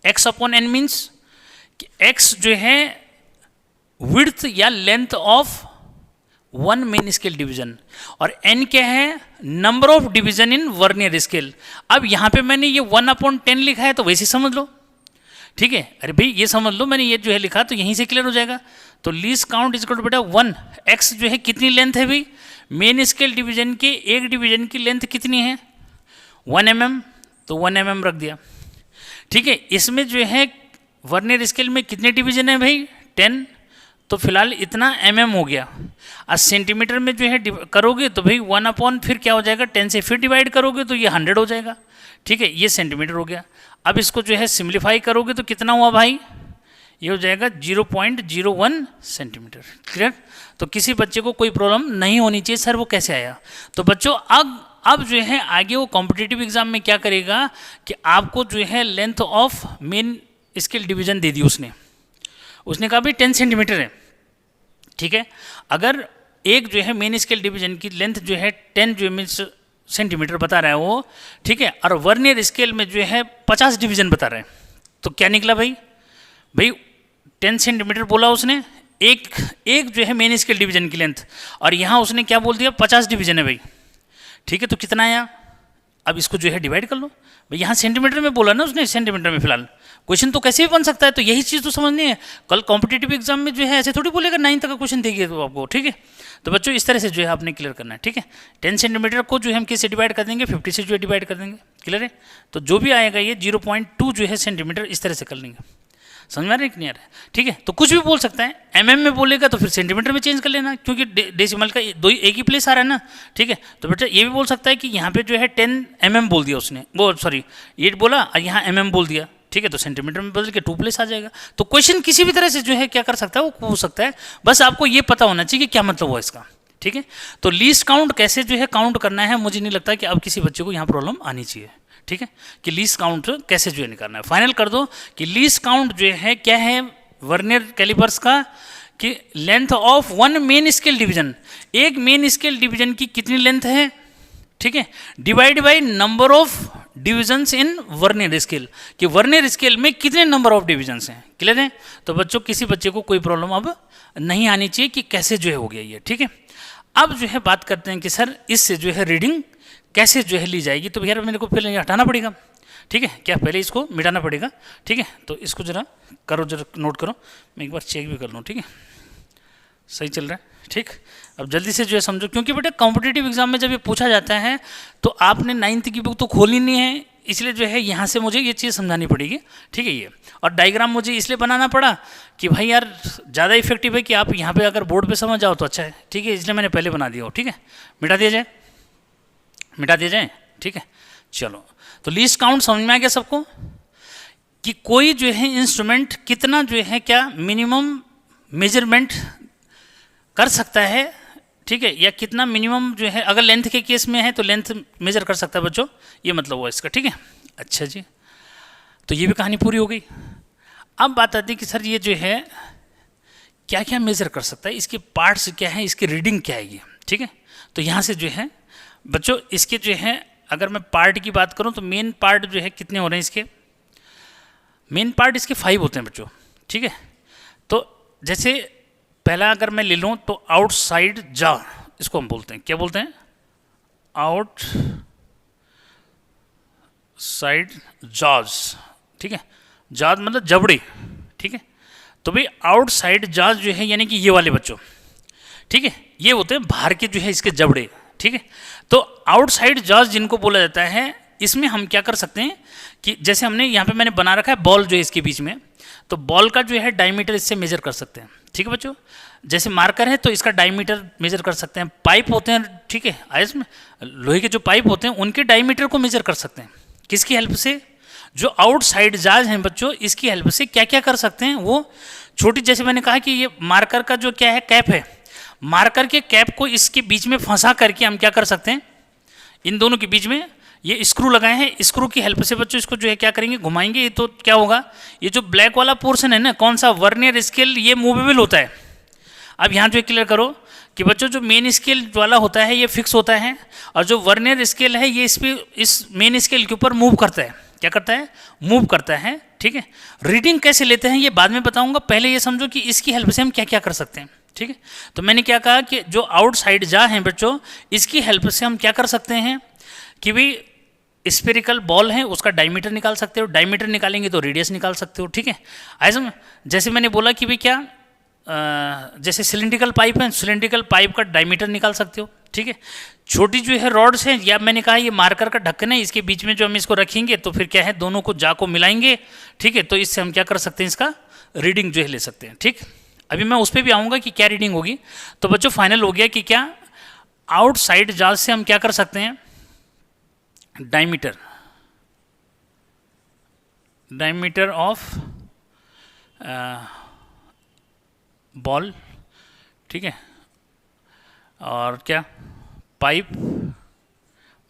x upon n means कि x जो है विड्थ या length of one main scale division, और n क्या है, number of division in vernier scale. अब यहाँ पे मैंने ये 1 अपॉन 10 लिखा है तो वैसे समझ लो। ठीक है, अरे भाई ये समझ लो, मैंने ये जो है लिखा तो यहीं से क्लियर हो जाएगा। तो least count is equal to बेटा 1, x जो है कितनी लेंथ है भाई, मेन स्केल डिवीजन के एक डिवीजन की लेंथ कितनी है 1 mm, तो 1 mm रख दिया। ठीक है, इसमें जो है वर्नियर स्केल में कितने डिवीजन है भाई 10, तो फिलहाल इतना mm हो गया। और सेंटीमीटर में जो है करोगे तो भाई 1 अपॉन फिर क्या हो जाएगा 10 से फिर डिवाइड करोगे तो ये 100 हो जाएगा। ठीक है, ये सेंटीमीटर हो गया। अब इसको जो है सिम्प्लीफाई करोगे तो कितना हुआ भाई, ये हो जाएगा 0.01 सेंटीमीटर। क्लियर? तो किसी बच्चे को कोई प्रॉब्लम नहीं होनी चाहिए सर वो कैसे आया। तो बच्चों अब जो है आगे वो कॉम्पिटिटिव एग्जाम में क्या करेगा कि आपको जो है length of main scale division दे दी उसने कहा भाई 10 सेंटीमीटर है। ठीक है, अगर एक जो है मेन स्केल डिवीजन की लेंथ जो है 10 जो मीन्स सेंटीमीटर बता रहा है वो, ठीक है, और वर्नियर स्केल में जो है 50 डिवीजन बता रहे हैं, तो क्या निकला भाई 10 सेंटीमीटर बोला उसने, एक जो है मेन स्केल डिवीजन की लेंथ, और यहाँ उसने क्या बोल दिया 50 डिवीजन है भाई। ठीक है, तो कितना आया अब इसको जो है डिवाइड कर लो भाई, यहाँ सेंटीमीटर में बोला ना उसने, सेंटीमीटर में फिलहाल क्वेश्चन तो कैसे भी बन सकता है, तो यही चीज़ तो समझनी है। कल कॉम्पिटिटिव एग्जाम में जो है ऐसे थोड़ी बोलेगा 9 तक का क्वेश्चन देगी तो आपको, ठीक है। तो बच्चों इस तरह से जो है आपने क्लियर करना है, ठीक है। 10 सेंटीमीटर को जो है हम किससे डिवाइड कर देंगे, 50 से जो है डिवाइड कर देंगे, क्लियर है। तो जो भी आएगा ये 0.2 जो है सेंटीमीटर इस तरह से कर लेंगे, समझ में आ रहा है कि नहीं आ रहा है, ठीक है। तो कुछ भी बोल सकता है, एमएम में बोलेगा तो फिर सेंटीमीटर में चेंज कर लेना, क्योंकि डेसिमल का एक ही प्लेस आ रहा है ना, ठीक है। तो बेटा ये भी बोल सकता है कि यहाँ पे जो है 10 mm बोल दिया उसने, वो सॉरी 8 बोला और यहाँ mm बोल दिया, ठीक है। तो सेंटीमीटर में बदल के 2 प्लेस आ जाएगा। तो क्वेश्चन किसी भी तरह से जो है क्या कर सकता है, वो पूछ सकता है, बस आपको ये पता होना चाहिए कि क्या मतलब हुआ इसका, ठीक है। तो लीस्ट काउंट कैसे जो है काउंट करना है, मुझे नहीं लगता कि अब किसी बच्चे को यहाँ प्रॉब्लम आनी चाहिए, ठीक है, कि लीस्ट काउंट कैसे जो है निकालना है। फाइनल कर दो कि लीस्ट काउंट जो है क्या है वर्नियर कैलिपर्स का, कि length of one main scale division, एक मेन स्केल डिवीजन की कितनी लेंथ है, ठीक है, divide by number of divisions in vernier scale, कि वर्नियर स्केल में कितने नंबर ऑफ डिविजन्स हैं, क्लियर है। तो बच्चों किसी बच्चे को कोई प्रॉब्लम अब नहीं आनी चाहिए कि कैसे जो है हो गया ये, ठीक है। अब जो है बात करते हैं कि सर इससे जो है रीडिंग कैसे जो है ली जाएगी। तो भैया मेरे को पहले हटाना पड़ेगा, ठीक है, क्या पहले इसको मिटाना पड़ेगा, ठीक है। तो इसको जरा करो, जरा नोट करो, मैं एक बार चेक भी कर लूँ, ठीक है, सही चल रहा है, ठीक। अब जल्दी से जो है समझो, क्योंकि बेटा कॉम्पिटिटिव एग्जाम में जब ये पूछा जाता है तो आपने 9th की बुक तो खोली नहीं है, इसलिए जो है यहाँ से मुझे ये चीज़ समझानी पड़ेगी, ठीक है। ये और डायग्राम मुझे इसलिए बनाना पड़ा कि भाई यार ज़्यादा इफेक्टिव है कि आप यहाँ पे अगर बोर्ड पे समझ जाओ तो अच्छा है, ठीक है, इसलिए मैंने पहले बना दिया हो, ठीक है। मिटा दिया जाए, मिटा दिया जाए, ठीक है। चलो तो लीस्ट काउंट समझ में आ गया सबको, कि कोई जो है इंस्ट्रूमेंट कितना जो है क्या मिनिमम मेजरमेंट कर सकता है, ठीक है, या कितना मिनिमम जो है, अगर लेंथ के केस में है तो लेंथ मेजर कर सकता है बच्चों, ये मतलब हुआ इसका, ठीक है। अच्छा जी, तो ये भी कहानी पूरी हो गई। अब बात आती है कि सर ये जो है क्या क्या मेजर कर सकता है, इसके पार्ट्स क्या है, इसकी रीडिंग क्या है ये, ठीक है। तो यहाँ से जो है बच्चों इसके जो है अगर मैं पार्ट की बात करूँ तो मेन पार्ट जो है कितने हो रहे हैं इसके, मेन पार्ट इसके 5 होते हैं बच्चों, ठीक है। तो जैसे पहला अगर मैं ले लूँ तो आउटसाइड जा, इसको हम बोलते हैं, क्या बोलते हैं, आउट साइड जाज, ठीक है, जाज मतलब जबड़े, ठीक है। तो भाई आउटसाइड जाज जो है यानी कि ये वाले बच्चों, ठीक है, ये होते हैं बाहर के जो है इसके जबड़े, ठीक है। तो आउटसाइड जाज जिनको बोला जाता है, इसमें हम क्या कर सकते हैं कि जैसे हमने यहाँ पे मैंने बना रखा है बॉल जो है इसके बीच में, तो बॉल का जो है डायमीटर इससे मेजर कर सकते हैं, ठीक है बच्चों। जैसे मार्कर है तो इसका डायमीटर मेजर कर सकते हैं, पाइप होते हैं, ठीक है, आयस में लोहे के जो पाइप होते हैं उनके डायमीटर को मेजर कर सकते हैं, किसकी हेल्प से, जो आउटसाइड जाज हैं बच्चों इसकी हेल्प से क्या क्या कर सकते हैं वो छोटी, जैसे मैंने कहा कि ये मार्कर का जो क्या है कैप है, मार्कर के कैप को इसके बीच में फंसा करके हम क्या कर सकते हैं, इन दोनों के बीच में ये स्क्रू लगाए हैं, स्क्रू की हेल्प से बच्चों इसको जो है क्या करेंगे, घुमाएंगे, तो क्या होगा, ये जो ब्लैक वाला पोर्शन है ना, कौन सा वर्नियर स्केल, ये मूवेबल होता है। अब यहाँ जो क्लियर करो कि बच्चों जो मेन स्केल वाला होता है ये फिक्स होता है, और जो वर्नियर स्केल है ये इस मेन स्केल के ऊपर मूव करता है, क्या करता है, मूव करता है, ठीक है। रीडिंग कैसे लेते हैं ये बाद में बताऊंगा, पहले ये समझो कि इसकी हेल्प से हम क्या क्या कर सकते हैं, ठीक है। तो मैंने क्या कहा कि जो आउटसाइड जा है बच्चों इसकी हेल्प से हम क्या कर सकते हैं कि भाई स्पेरिकल बॉल है उसका डायमीटर निकाल सकते हो, डायमीटर निकालेंगे तो रेडियस निकाल सकते हो, ठीक है। ऐसा जैसे मैंने बोला कि भाई क्या जैसे सिलिंड्रिकल पाइप है, सिलिंड्रिकल पाइप का डायमीटर निकाल सकते हो, ठीक है। छोटी जो है रॉड्स हैं, या मैंने कहा ये मार्कर का ढक्कन है, इसके बीच में जो हम इसको रखेंगे तो फिर क्या है दोनों को जा को मिलाएंगे, ठीक है। तो इससे हम क्या कर सकते हैं, इसका रीडिंग जो है ले सकते हैं, ठीक। अभी मैं उस पर भी आऊँगा कि क्या रीडिंग होगी। तो बच्चों फाइनल हो गया कि क्या आउटसाइड जाज से हम क्या कर सकते हैं, डायमीटर, डायमीटर ऑफ बॉल, ठीक है, और क्या पाइप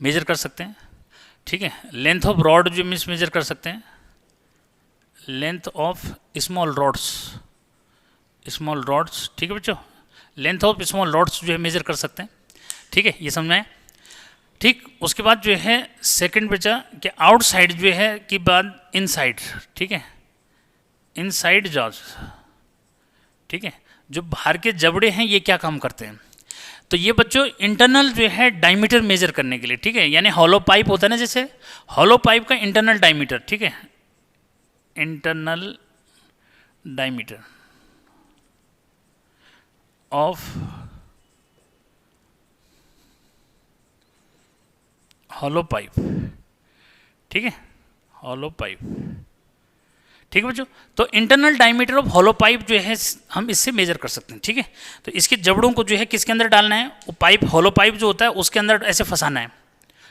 मेजर कर सकते हैं, ठीक है। लेंथ ऑफ रॉड जो मेजर कर सकते हैं, length of small rods, small rods, ठीक है बच्चों, लेंथ ऑफ स्मॉल रॉड्स जो है मेजर कर सकते हैं, ठीक है, ये समझ में आए, ठीक। उसके बाद जो है सेकंड बचा कि आउटसाइड जो है कि बाद इनसाइड, ठीक है, इनसाइड जॉज, ठीक है, जो बाहर के जबड़े हैं ये क्या काम करते हैं। तो ये बच्चों इंटरनल जो है डायमीटर मेजर करने के लिए, ठीक है, यानी हॉलो पाइप होता है ना, जैसे हॉलो पाइप का इंटरनल डायमीटर, ठीक है, internal diameter of hollow pipe, ठीक है, हॉलो पाइप, ठीक है बच्चों। तो internal diameter of hollow pipe जो है हम इससे मेजर कर सकते हैं, ठीक है। तो इसके जबड़ों को जो है किसके अंदर डालना है, वो पाइप हॉलो पाइप जो होता है उसके अंदर ऐसे फंसाना है,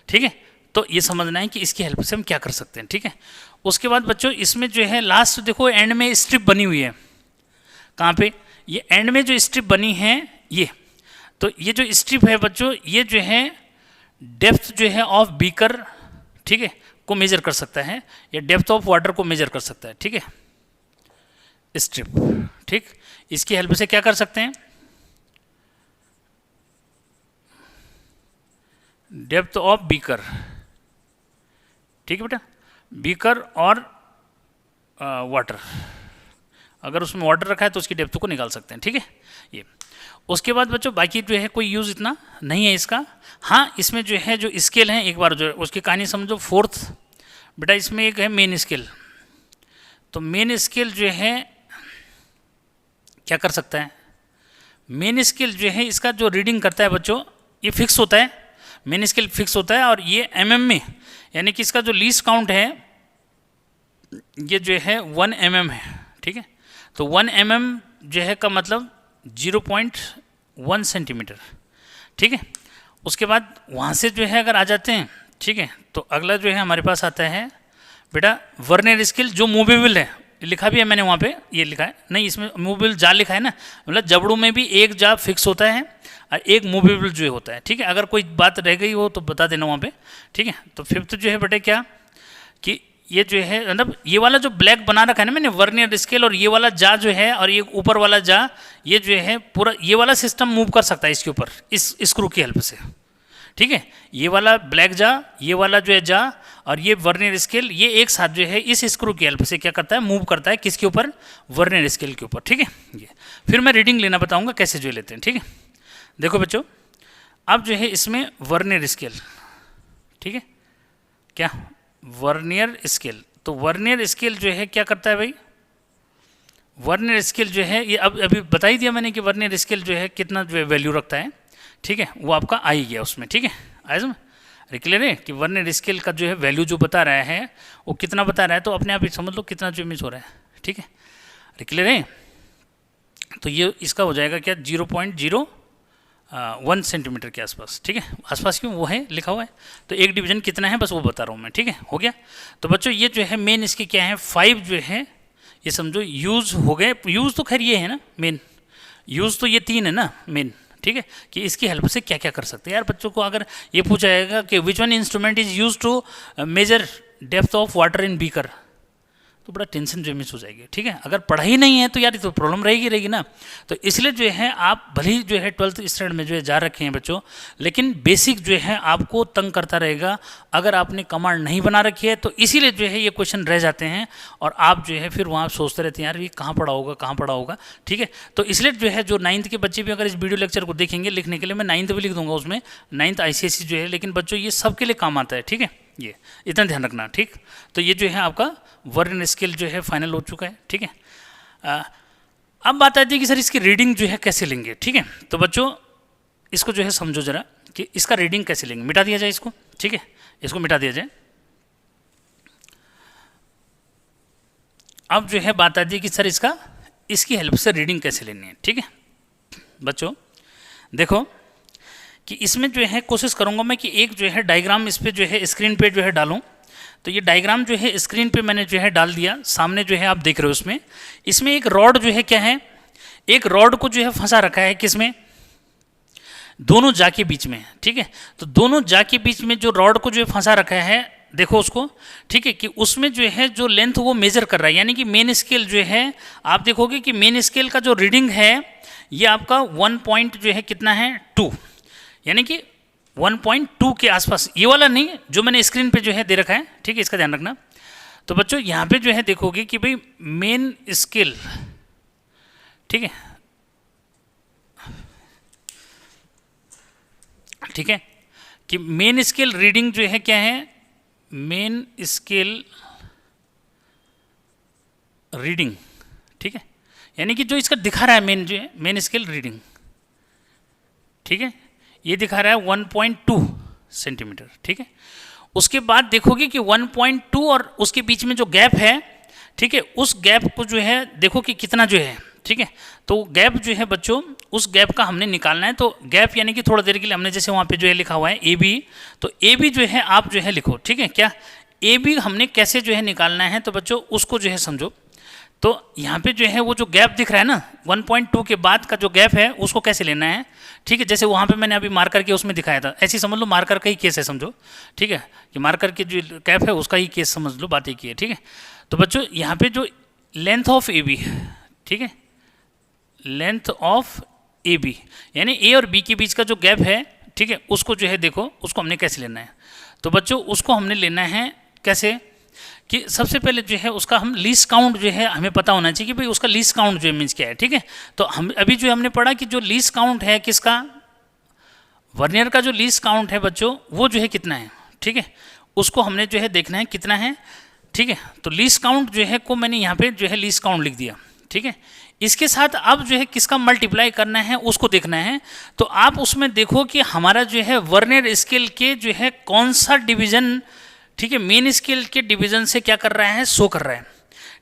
ठीक है। तो ये समझना है कि इसकी हेल्प से हम क्या कर सकते हैं, ठीक है। उसके बाद बच्चों इसमें जो है लास्ट देखो एंड में स्ट्रिप बनी हुई है, कहाँ पे, ये एंड में जो स्ट्रिप बनी है ये, तो ये जो स्ट्रिप है बच्चों ये जो है डेप्थ जो है ऑफ बीकर, ठीक है, को मेजर कर सकता है, या डेप्थ ऑफ वाटर को मेजर कर सकता है, ठीक है, स्ट्रिप, ठीक। इसकी हेल्प से क्या कर सकते हैं, डेप्थ ऑफ बीकर, ठीक है बेटा, बीकर और वाटर, अगर उसमें वाटर रखा है तो उसकी डेप्थ को निकाल सकते हैं, ठीक है ये। उसके बाद बच्चों बाकी जो है कोई यूज़ इतना नहीं है इसका। हाँ, इसमें जो है जो स्केल है एक बार जो है उसकी कहानी समझो। फोर्थ बेटा इसमें एक है मेन स्केल, तो मेन स्केल जो है क्या कर सकता है, मेन स्केल जो है इसका जो रीडिंग करता है बच्चों ये फिक्स होता है, मेन स्केल फिक्स होता है, और ये एमएम में, यानी कि इसका जो लीस्ट काउंट है ये जो है 1 mm है, ठीक है। तो 1 mm जो है का मतलब 0.1 सेंटीमीटर, ठीक है। उसके बाद वहाँ से जो है अगर आ जाते हैं, ठीक है, तो अगला जो है हमारे पास आता है बेटा वर्नियर स्केल, जो मूवेबल है, लिखा भी है मैंने वहाँ पे, ये लिखा है नहीं, इसमें मूवेबल जा लिखा है ना, मतलब जबड़ों में भी एक जा फिक्स होता है और एक मूवेबल जो होता है, ठीक है। अगर कोई बात रह गई हो तो बता देना वहाँ पे, ठीक है। तो फिफ्थ जो है बेटे क्या कि ये जो है मतलब ये वाला जो ब्लैक बना रखा है ना मैंने वर्नियर स्केल, और ये वाला जा जो है और ये ऊपर वाला जा, ये जो है पूरा ये वाला सिस्टम मूव कर सकता है इसके ऊपर इस स्क्रू की हेल्प से, ठीक है। ये वाला ब्लैक जा, ये वाला जो है जा, और ये वर्नियर स्केल, ये एक साथ जो है इस स्क्रू की हेल्प से क्या करता है, मूव करता है किसके ऊपर, वर्नियर स्केल के ऊपर, ठीक है। ये फिर मैं रीडिंग लेना बताऊंगा कैसे जो लेते हैं, ठीक है। देखो बच्चों अब जो है इसमें वर्नियर स्केल, ठीक है, क्या वर्नियर स्केल, तो वर्नियर स्केल जो है क्या करता है भाई, वर्नियर स्केल जो है ये अब अभी बता ही दिया मैंने कि वर्नियर स्केल जो है कितना जो है वैल्यू रखता है, ठीक है, वो आपका आ ही गया उसमें, ठीक है। आया समझ, क्लियर है कि वर्नियर स्केल का जो है वैल्यू जो बता रहा है वो कितना बता रहा है, तो अपने आप ही समझ लो कितना जो मिस हो रहा है, ठीक है, क्लियर है। तो ये इसका हो जाएगा क्या 0.01 सेंटीमीटर के आसपास, ठीक है, आसपास क्यों वो है लिखा हुआ है, तो एक डिवीजन कितना है बस वो बता रहा हूँ मैं, ठीक है, हो गया। तो बच्चों ये जो है मेन इसके क्या है 5 जो है ये समझो यूज़ हो गए, यूज़ तो खैर ये है ना मेन, यूज़ तो ये 3 है ना मेन, ठीक है, कि इसकी हेल्प से क्या क्या कर सकते हैं। यार बच्चों को अगर ये पूछा जाएगा कि which one instrument is use to measure depth of water in beaker, तो बड़ा टेंशन जो मिस हो जाएगी, ठीक है। अगर पढ़ाई नहीं है तो यार तो प्रॉब्लम रहेगी ना। तो इसलिए जो है आप भले ही जो है 12th स्टैंडर्ड में जो है जा रखे हैं बच्चों, लेकिन बेसिक जो है आपको तंग करता रहेगा अगर आपने कमांड नहीं बना रखी है, तो इसीलिए जो है ये क्वेश्चन रह जाते हैं और आप जो है फिर वहाँ सोचते रहते हैं यार ये कहाँ पढ़ा होगा कहाँ पढ़ा होगा, ठीक है। तो इसलिए जो है जो 9th के बच्चे भी अगर इस वीडियो लेक्चर को देखेंगे, लिखने के लिए मैं 9th भी लिख दूंगा उसमें, 9th ICSE जो है, लेकिन बच्चों ये सबके लिए काम आता है, ठीक है, ये इतना ध्यान रखना, ठीक। तो ये जो है आपका वर्नियर स्केल जो है फाइनल हो चुका है, ठीक है। अब बात आती है कि सर इसकी रीडिंग जो है कैसे लेंगे, ठीक है। तो बच्चों इसको जो है समझो जरा कि इसका रीडिंग कैसे लेंगे, मिटा दिया जाए इसको, ठीक है, इसको मिटा दिया जाए। अब जो है बात आती है कि सर इसकी हेल्प से रीडिंग कैसे लेनी है, ठीक है। बच्चों देखो कि इसमें जो है कोशिश करूंगा मैं कि एक जो है डायग्राम इस पे जो है स्क्रीन पे जो है डालूं। तो ये डायग्राम जो है स्क्रीन पे मैंने जो है डाल दिया, सामने जो है आप देख रहे हो इसमें एक रॉड जो है क्या है, एक रॉड को जो है फंसा रखा है किसमें, दोनों जा के बीच में, ठीक है। तो दोनों जा के बीच में जो रॉड को जो है फंसा रखा है, देखो उसको, ठीक है, कि उसमें जो है जो लेंथ वो मेजर कर रहा है, यानी कि मेन स्केल जो है आप देखोगे कि मेन स्केल का जो रीडिंग है ये आपका 1 पॉइंट जो है कितना है 2, यानी कि 1.2 के आसपास, ये वाला नहीं जो मैंने स्क्रीन पे जो है दे रखा है, ठीक है, इसका ध्यान रखना। तो बच्चों यहाँ पे जो है देखोगे कि भाई मेन स्केल, ठीक है, ठीक है, कि मेन स्केल रीडिंग जो है क्या है, मेन स्केल रीडिंग, ठीक है, यानी कि जो इसका दिखा रहा है मेन जो है मेन स्केल रीडिंग, ठीक है, ये दिखा रहा है 1.2 सेंटीमीटर, ठीक है। उसके बाद देखोगे कि 1.2 और उसके बीच में जो गैप है, ठीक है, उस गैप को जो है देखो कि कितना जो है, ठीक है। तो गैप जो है बच्चों, उस गैप का हमने निकालना है। तो गैप यानी कि थोड़ा देर के लिए हमने जैसे वहाँ पे जो है लिखा हुआ है ए बी, तो ए बी जो है आप जो है लिखो, ठीक है। क्या ए बी हमने कैसे जो है निकालना है, तो बच्चों उसको जो है समझो। तो यहाँ पे जो है वो जो गैप दिख रहा है ना 1.2 के बाद का जो गैप है उसको कैसे लेना है, ठीक है। जैसे वहाँ पे मैंने अभी मार्कर के उसमें दिखाया था, ऐसे समझ लो मार्कर का ही केस है समझो, ठीक है, कि मार्कर के जो कैप है उसका ही केस समझ लो, बात एक ही है, ठीक है। तो बच्चों यहाँ पे जो लेंथ ऑफ ए बी, ठीक है, लेंथ ऑफ ए बी यानी ए और बी के बीच का जो गैप है, ठीक है, उसको जो है देखो उसको हमने कैसे लेना है। तो बच्चों उसको हमने लेना है कैसे, कि सबसे पहले जो है उसका हम लीस्ट काउंट जो है हमें पता होना चाहिए कि भाई उसका लीस्ट काउंट जो है मीन्स क्या है, ठीक है। तो हम अभी जो हमने पढ़ा कि जो लीस्ट काउंट है किसका, वर्नियर का जो लीस्ट काउंट है बच्चों वो जो है कितना है, ठीक है, उसको हमने जो है देखना है कितना है, ठीक है। तो लीस्ट काउंट जो है को मैंने यहाँ पे जो है लीस्ट काउंट लिख दिया, ठीक है। इसके साथ अब जो है किसका मल्टीप्लाई करना है उसको देखना है। तो आप उसमें देखो कि हमारा जो है वर्नियर स्केल के जो है कौन सा डिवीजन, ठीक है, मेन स्केल के डिवीजन से क्या कर रहा है, शो कर रहा है,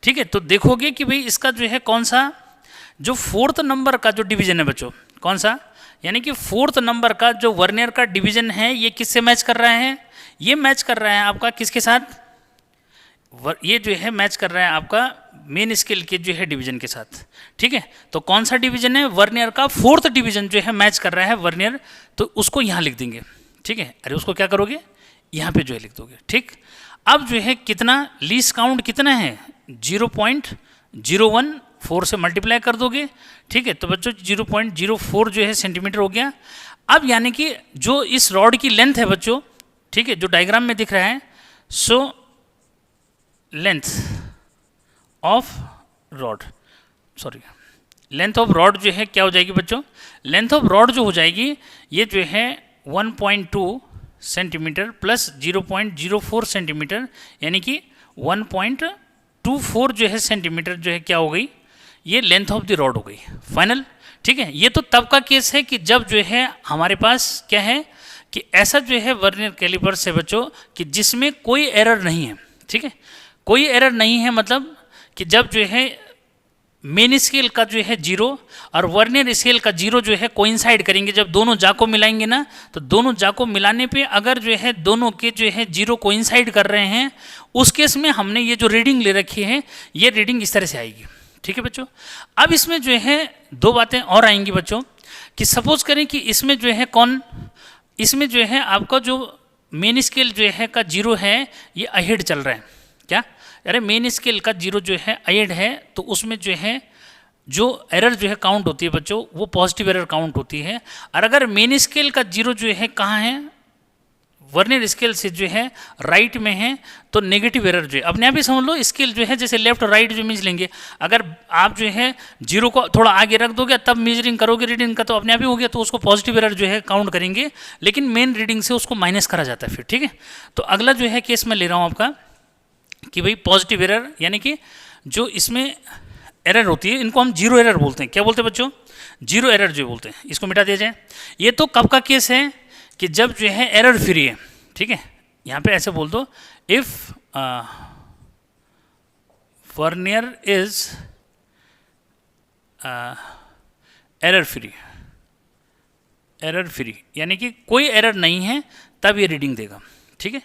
ठीक है। तो देखोगे कि भाई इसका जो है कौन सा, जो 4th नंबर का जो डिवीजन है बच्चों, कौन सा, यानी कि 4th नंबर का जो वर्नियर का डिवीजन है ये किससे मैच कर रहा है, ये मैच कर रहा है आपका किसके साथ, ये जो है मैच कर रहा है आपका मेन स्केल के जो है डिवीजन के साथ, ठीक है। तो कौन सा डिवीजन है, वर्नियर का 4th डिवीजन जो है मैच कर रहा है वर्नियर, तो उसको यहाँ लिख देंगे, ठीक है। अरे उसको क्या करोगे, यहाँ पे जो है लिख दोगे, ठीक। अब जो है कितना लीस्ट काउंट कितना है, 0.014 से मल्टीप्लाई कर दोगे, ठीक है। तो बच्चों 0.04 जो है सेंटीमीटर हो गया। अब यानी कि जो इस रॉड की लेंथ है बच्चों, ठीक है, जो डायग्राम में दिख रहा है, सो length of rod, sorry length of rod जो है क्या हो जाएगी बच्चों, लेंथ ऑफ रॉड जो हो जाएगी ये जो है 1.2 सेंटीमीटर प्लस 0.04 सेंटीमीटर, यानी कि 1.24 जो है सेंटीमीटर जो है क्या हो गई, ये लेंथ ऑफ द रॉड हो गई फाइनल, ठीक है। ये तो तब का केस है कि जब जो है हमारे पास क्या है कि ऐसा जो है वर्नियर कैलिपर से बच्चों कि जिसमें कोई एरर नहीं है, ठीक है, कोई एरर नहीं है, मतलब कि जब जो है मेन स्केल का जो है 0 और वर्नियर स्केल का 0 जो है कोइंसाइड करेंगे, जब दोनों जाको मिलाएंगे ना, तो दोनों जाको मिलाने पे अगर जो है दोनों के जो है 0 कोइंसाइड कर रहे हैं, उस केस में हमने ये जो रीडिंग ले रखी है ये रीडिंग इस तरह से आएगी, ठीक है बच्चों। अब इसमें जो है दो बातें और आएंगी बच्चों, कि सपोज करें कि इसमें जो है इसमें जो है आपका जो मेन स्केल जो है का 0 है ये अहेड चल रहा है, क्या, अरे मेन स्केल का 0 जो है अहेड है, तो उसमें जो है जो एरर जो है काउंट होती है बच्चों वो पॉजिटिव एरर काउंट होती है। और अगर मेन स्केल का 0 जो है कहाँ है, वर्नियर स्केल से जो है राइट में है, तो नेगेटिव एरर जो है अपने आप ही समझ लो, स्केल जो है जैसे लेफ्ट और राइट जो मीज लेंगे, अगर आप जो है 0 को थोड़ा आगे रख दोगे तब मेजरिंग करोगे रीडिंग का, तो अपने आप ही हो गया, तो उसको पॉजिटिव एरर जो है काउंट करेंगे, लेकिन मेन रीडिंग से उसको माइनस करा जाता है फिर, ठीक है। तो अगला जो है केस मैं ले रहा हूँ आपका कि भाई पॉजिटिव एरर, यानी कि जो इसमें एरर होती है इनको हम 0 एरर बोलते हैं, क्या बोलते हैं बच्चों, 0 एरर जो बोलते हैं, इसको मिटा दिया जाए। ये तो कब का केस है कि जब जो है एरर फ्री है, ठीक है, यहाँ पे ऐसे बोल दो, if vernier is error free, यानी कि कोई एरर नहीं है तब ये रीडिंग देगा, ठीक है।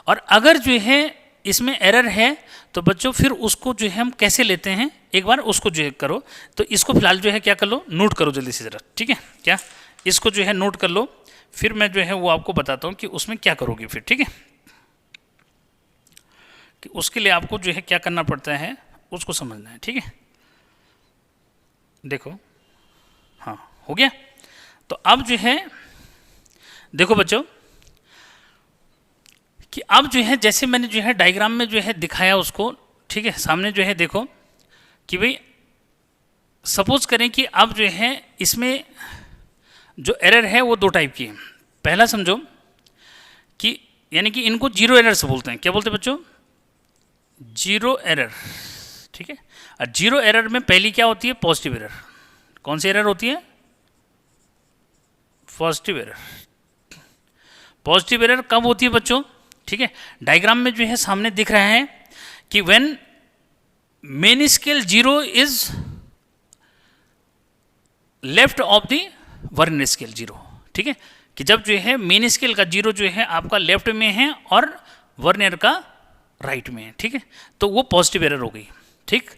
और अगर जो है इसमें एरर है तो बच्चों फिर उसको जो है हम कैसे लेते हैं, एक बार उसको जो है करो, तो इसको फिलहाल जो है क्या कर लो, नोट करो जल्दी से ज़रा, ठीक है, क्या इसको जो है नोट कर लो, फिर मैं जो है वो आपको बताता हूँ कि उसमें क्या करोगे फिर, ठीक है, कि उसके लिए आपको जो है क्या करना पड़ता है उसको समझना है, ठीक है। देखो हाँ हो गया। तो अब जो है देखो बच्चों कि अब जो है जैसे मैंने जो है डायग्राम में जो है दिखाया उसको, ठीक है, सामने जो है देखो कि भाई सपोज करें कि अब जो है इसमें जो एरर है वो दो टाइप की है। पहला समझो कि यानी कि इनको जीरो एरर से बोलते हैं। क्या बोलते हैं बच्चों? Zero error. ठीक है, और जीरो एरर में पहली क्या होती है? Positive error. कौन सी एरर होती है? Positive error. पॉजिटिव एरर कब होती है बच्चों? ठीक है, डायग्राम में जो है सामने दिख रहा है कि when main scale zero is left of the vernier scale zero. ठीक है, कि जब जो है मेन स्केल का जीरो जो है आपका लेफ्ट में है और वर्नियर का राइट में है। ठीक है, तो वो पॉजिटिव एरर हो गई। ठीक,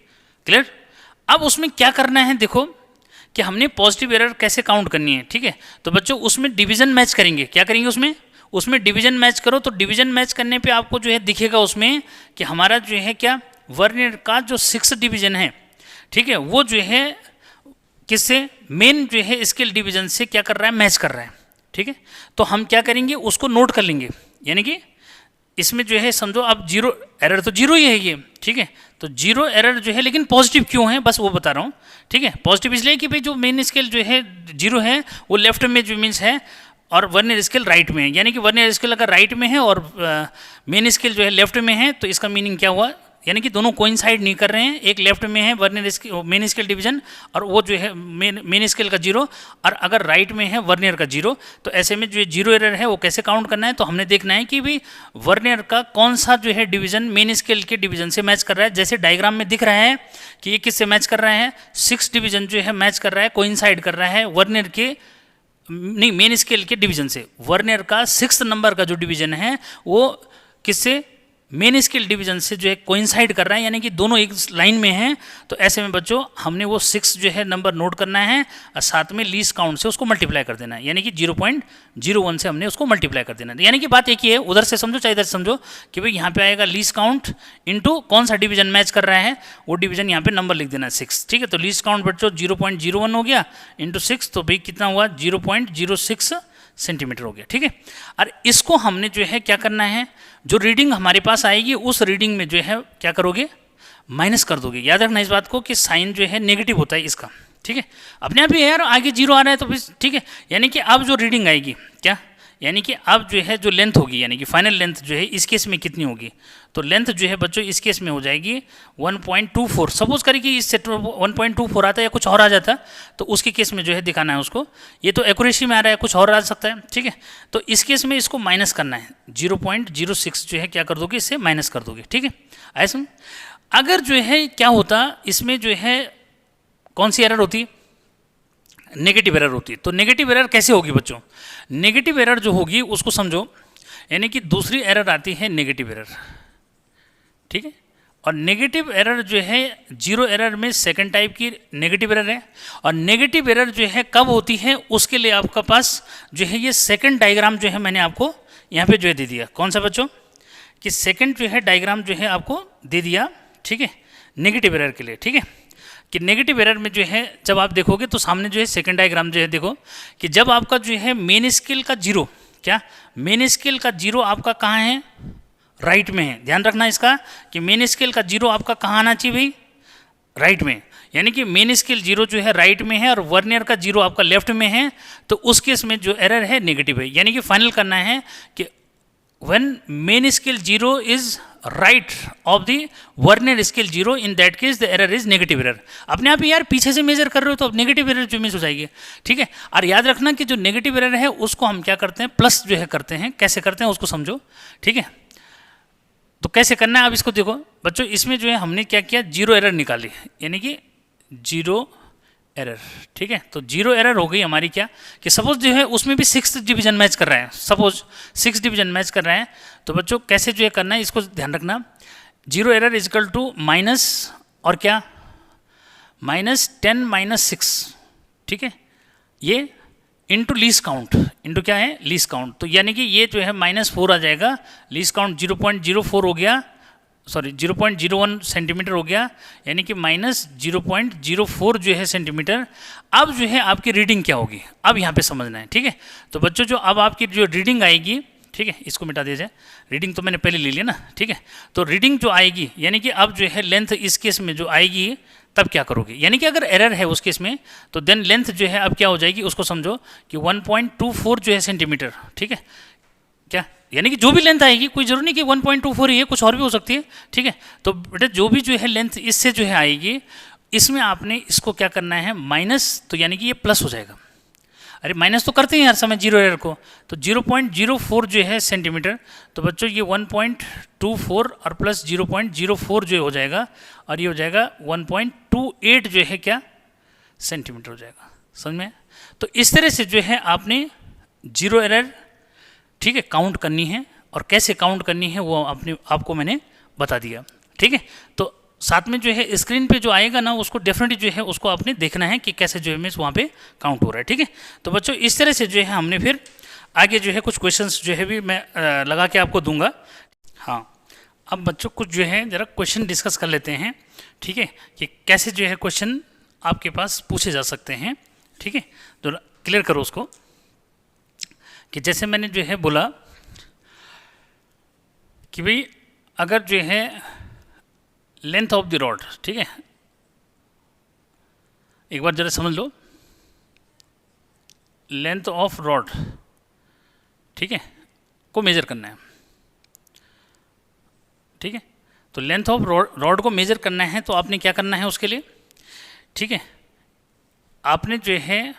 क्लियर? अब उसमें क्या करना है, देखो कि हमने पॉजिटिव एरर कैसे काउंट करनी है। ठीक है, तो बच्चों उसमें डिवीजन मैच करेंगे। क्या करेंगे उसमें डिवीजन मैच करो। तो डिवीजन मैच करने पे आपको जो है दिखेगा उसमें कि हमारा जो है क्या वर्नियर का जो 6 डिवीजन है, ठीक है, वो जो है किससे? मेन जो है स्केल डिवीजन से क्या कर रहा है? मैच कर रहा है। ठीक है, तो हम क्या करेंगे? उसको नोट कर लेंगे। यानी कि इसमें जो है समझो अब जीरो एरर तो जीरो ही है ये। ठीक है, तो जीरो एरर जो है लेकिन पॉजिटिव क्यों है, बस वो बता रहा हूँ। ठीक है, पॉजिटिव इसलिए कि भाई जो मेन स्केल जो है जीरो है वो लेफ्ट में जो मीन्स है और वर्नियर स्केल राइट में है। यानी कि वर्नियर स्केल अगर राइट में है और मेन स्केल जो है लेफ्ट में है तो इसका मीनिंग क्या हुआ? यानी कि दोनों कोइंसाइड नहीं कर रहे हैं। एक लेफ्ट में है vernier scale main scale division और वो जो है मेन स्केल का जीरो, और अगर राइट में है वर्नियर का जीरो, तो ऐसे में जो जीरो एरर है वो कैसे काउंट करना है? तो हमने देखना है कि भाई वर्नियर का कौन सा जो है डिवीजन मेन स्केल के डिवीजन से मैच कर रहा है। जैसे डायग्राम में दिख रहा है कि ये किससे मैच कर रहा है? 6 डिवीजन जो है मैच कर रहा है, कोइंसाइड कर रहा है वर्नियर के नहीं मेन स्केल के डिवीजन से। वर्नियर का 6 नंबर का जो डिवीजन है वो किससे? मेन स्केल डिवीजन से जो है कोइंसाइड कर रहा है, यानी कि दोनों एक लाइन में हैं। तो ऐसे में बच्चों हमने वो 6 जो है नंबर नोट करना है और साथ में लीस्ट काउंट से उसको मल्टीप्लाई कर देना है। यानी कि 0.01 से हमने उसको मल्टीप्लाई कर देना है। यानी कि बात एक ही है, उधर से समझो चाहे इधर से समझो कि भाई यहाँ पे आएगा लीस्ट काउंट इनटू कौन सा डिवीजन मैच कर रहा है, वो डिवीजन यहाँ पे नंबर लिख देना है 6। ठीक है, तो लीस्ट काउंट बच्चों 0.01 हो गया इंटू 6, तो भाई कितना हुआ? 0.06 सेंटीमीटर हो गया। ठीक है, और इसको हमने जो है क्या करना है? जो रीडिंग हमारे पास आएगी उस रीडिंग में जो है क्या करोगे? माइनस कर दोगे। याद रखना इस बात को कि साइन जो है नेगेटिव होता है इसका। ठीक है, अपने आप ही यार आगे जीरो आ रहा है तो फिर ठीक है, यानी कि अब जो रीडिंग आएगी क्या, यानी कि अब जो है जो लेंथ होगी, यानी कि फाइनल लेंथ जो है इस केस में कितनी होगी? तो लेंथ जो है बच्चों इस केस में हो जाएगी 1.24। सपोज करें कि इससे 1.24 आता है या कुछ और आ जाता, तो उसके केस में जो है दिखाना है उसको। ये तो एक्यूरेसी में आ रहा है, कुछ और आ सकता है। ठीक है, तो इस केस में इसको माइनस करना है, 0.06 जो है क्या कर दोगे? इससे माइनस कर दोगे। ठीक है, ऐसा अगर जो है क्या होता इसमें जो है कौन सी एरर होती? नेगेटिव एरर होती है। तो नेगेटिव एरर कैसे होगी बच्चों? नेगेटिव एरर जो होगी उसको समझो, यानी कि दूसरी एरर आती है नेगेटिव एरर। ठीक है, और नेगेटिव एरर जो है जीरो एरर में सेकंड टाइप की नेगेटिव एरर है। और नेगेटिव एरर जो है कब होती है उसके लिए आपका पास जो है ये सेकंड डायग्राम जो है मैंने आपको यहाँ पे जो है दे दिया। कौन सा बच्चों? कि सेकंड जो है डायग्राम जो है आपको दे दिया। ठीक है, नेगेटिव एरर के लिए। ठीक है, कि नेगेटिव एरर में जो है जब आप देखोगे तो सामने जो है सेकंड डायग्राम जो है देखो कि जब आपका जो है मेन स्केल का जीरो, क्या मेन स्केल का जीरो आपका कहाँ है? राइट में है। ध्यान रखना इसका कि मेन स्केल का जीरो आपका कहाँ आना चाहिए भाई? राइट में। यानी कि मेन स्केल जीरो जो है राइट में है और वर्नियर का जीरो आपका लेफ्ट में है, तो उस केस में जो एरर है नेगेटिव है। यानी कि फाइनल करना है कि when main scale 0 is right of the vernier scale 0, in that case the error is negative error। अपने आप ही यार पीछे से मेजर कर रहे हो तो अब नेगेटिव एरर जो मिस हो जाएगी। ठीक है, और याद रखना कि जो नेगेटिव एरर है उसको हम क्या करते हैं? प्लस जो है करते हैं। कैसे करते हैं उसको समझो। ठीक है, तो कैसे करना है अब इसको देखो बच्चों। इसमें जो है हमने क्या किया? जीरो एरर निकाली, यानी कि जीरो एरर। ठीक है, तो जीरो एरर हो गई हमारी क्या कि सपोज जो है उसमें भी 6 डिवीजन मैच कर रहा है। सपोज 6 डिवीजन मैच कर रहा है, तो बच्चों कैसे जो है करना है इसको ध्यान रखना। Zero error is equal to minus और क्या? -10 - 6। ठीक है, ये इंटू लीस्ट काउंट, इंटू क्या है? Least count. तो यानी कि ये जो है -4 आ जाएगा। लीस्ट काउंट 0.04 हो गया, सॉरी 0.01 सेंटीमीटर हो गया, यानी कि -0.04 जो है सेंटीमीटर। अब जो है आपकी रीडिंग क्या होगी? अब यहाँ पे समझना है। ठीक है, तो बच्चों जो अब आपकी जो रीडिंग आएगी, ठीक है, इसको मिटा दिया जाए, रीडिंग तो मैंने पहले ले लिया ना, ठीक है। तो रीडिंग जो आएगी यानी कि अब जो है लेंथ इस केस में जो आएगी तब क्या करोगे, यानी कि अगर एरर है उस केस में तो देन लेंथ जो है अब क्या हो जाएगी, उसको समझो कि 1.24 जो है सेंटीमीटर, ठीक है क्या, यानी कि जो भी लेंथ आएगी, कोई जरूरी नहीं कि 1.24 ही है, कुछ और भी हो सकती है, ठीक है। तो बेटा जो भी जो है लेंथ इससे जो है आएगी, इसमें आपने इसको क्या करना है माइनस, तो यानी कि ये प्लस हो जाएगा। अरे माइनस तो करते हैं हर समय जीरो एरर को, तो 0.04 जो है सेंटीमीटर, तो बच्चों ये 1.24 और प्लस 0.04 जो हो जाएगा, और ये हो जाएगा 1.28 जो है क्या सेंटीमीटर हो जाएगा, समझ में। तो इस तरह से जो है आपने जीरो एरर, ठीक है, काउंट करनी है, और कैसे काउंट करनी है वो आपको मैंने बता दिया, ठीक है। तो साथ में जो है स्क्रीन पे जो आएगा ना उसको डेफिनेटली जो है उसको आपने देखना है कि कैसे जो है मीन्स वहाँ पे काउंट हो रहा है, ठीक है। तो बच्चों इस तरह से जो है हमने फिर आगे जो है कुछ क्वेश्चंस जो है भी मैं लगा के आपको दूंगा। हाँ, अब बच्चों कुछ जो है ज़रा क्वेश्चन डिस्कस कर लेते हैं, ठीक है, कि कैसे जो है क्वेश्चन आपके पास पूछे जा सकते हैं, ठीक है। तो क्लियर करो उसको, कि जैसे मैंने जो है बोला कि भाई अगर जो है लेंथ ऑफ द रॉड, ठीक है, एक बार जरा समझ लो, लेंथ ऑफ रॉड, ठीक है, को मेजर करना है, ठीक है। तो लेंथ ऑफ रॉड को मेजर करना है तो आपने क्या करना है उसके लिए, ठीक है, आपने जो है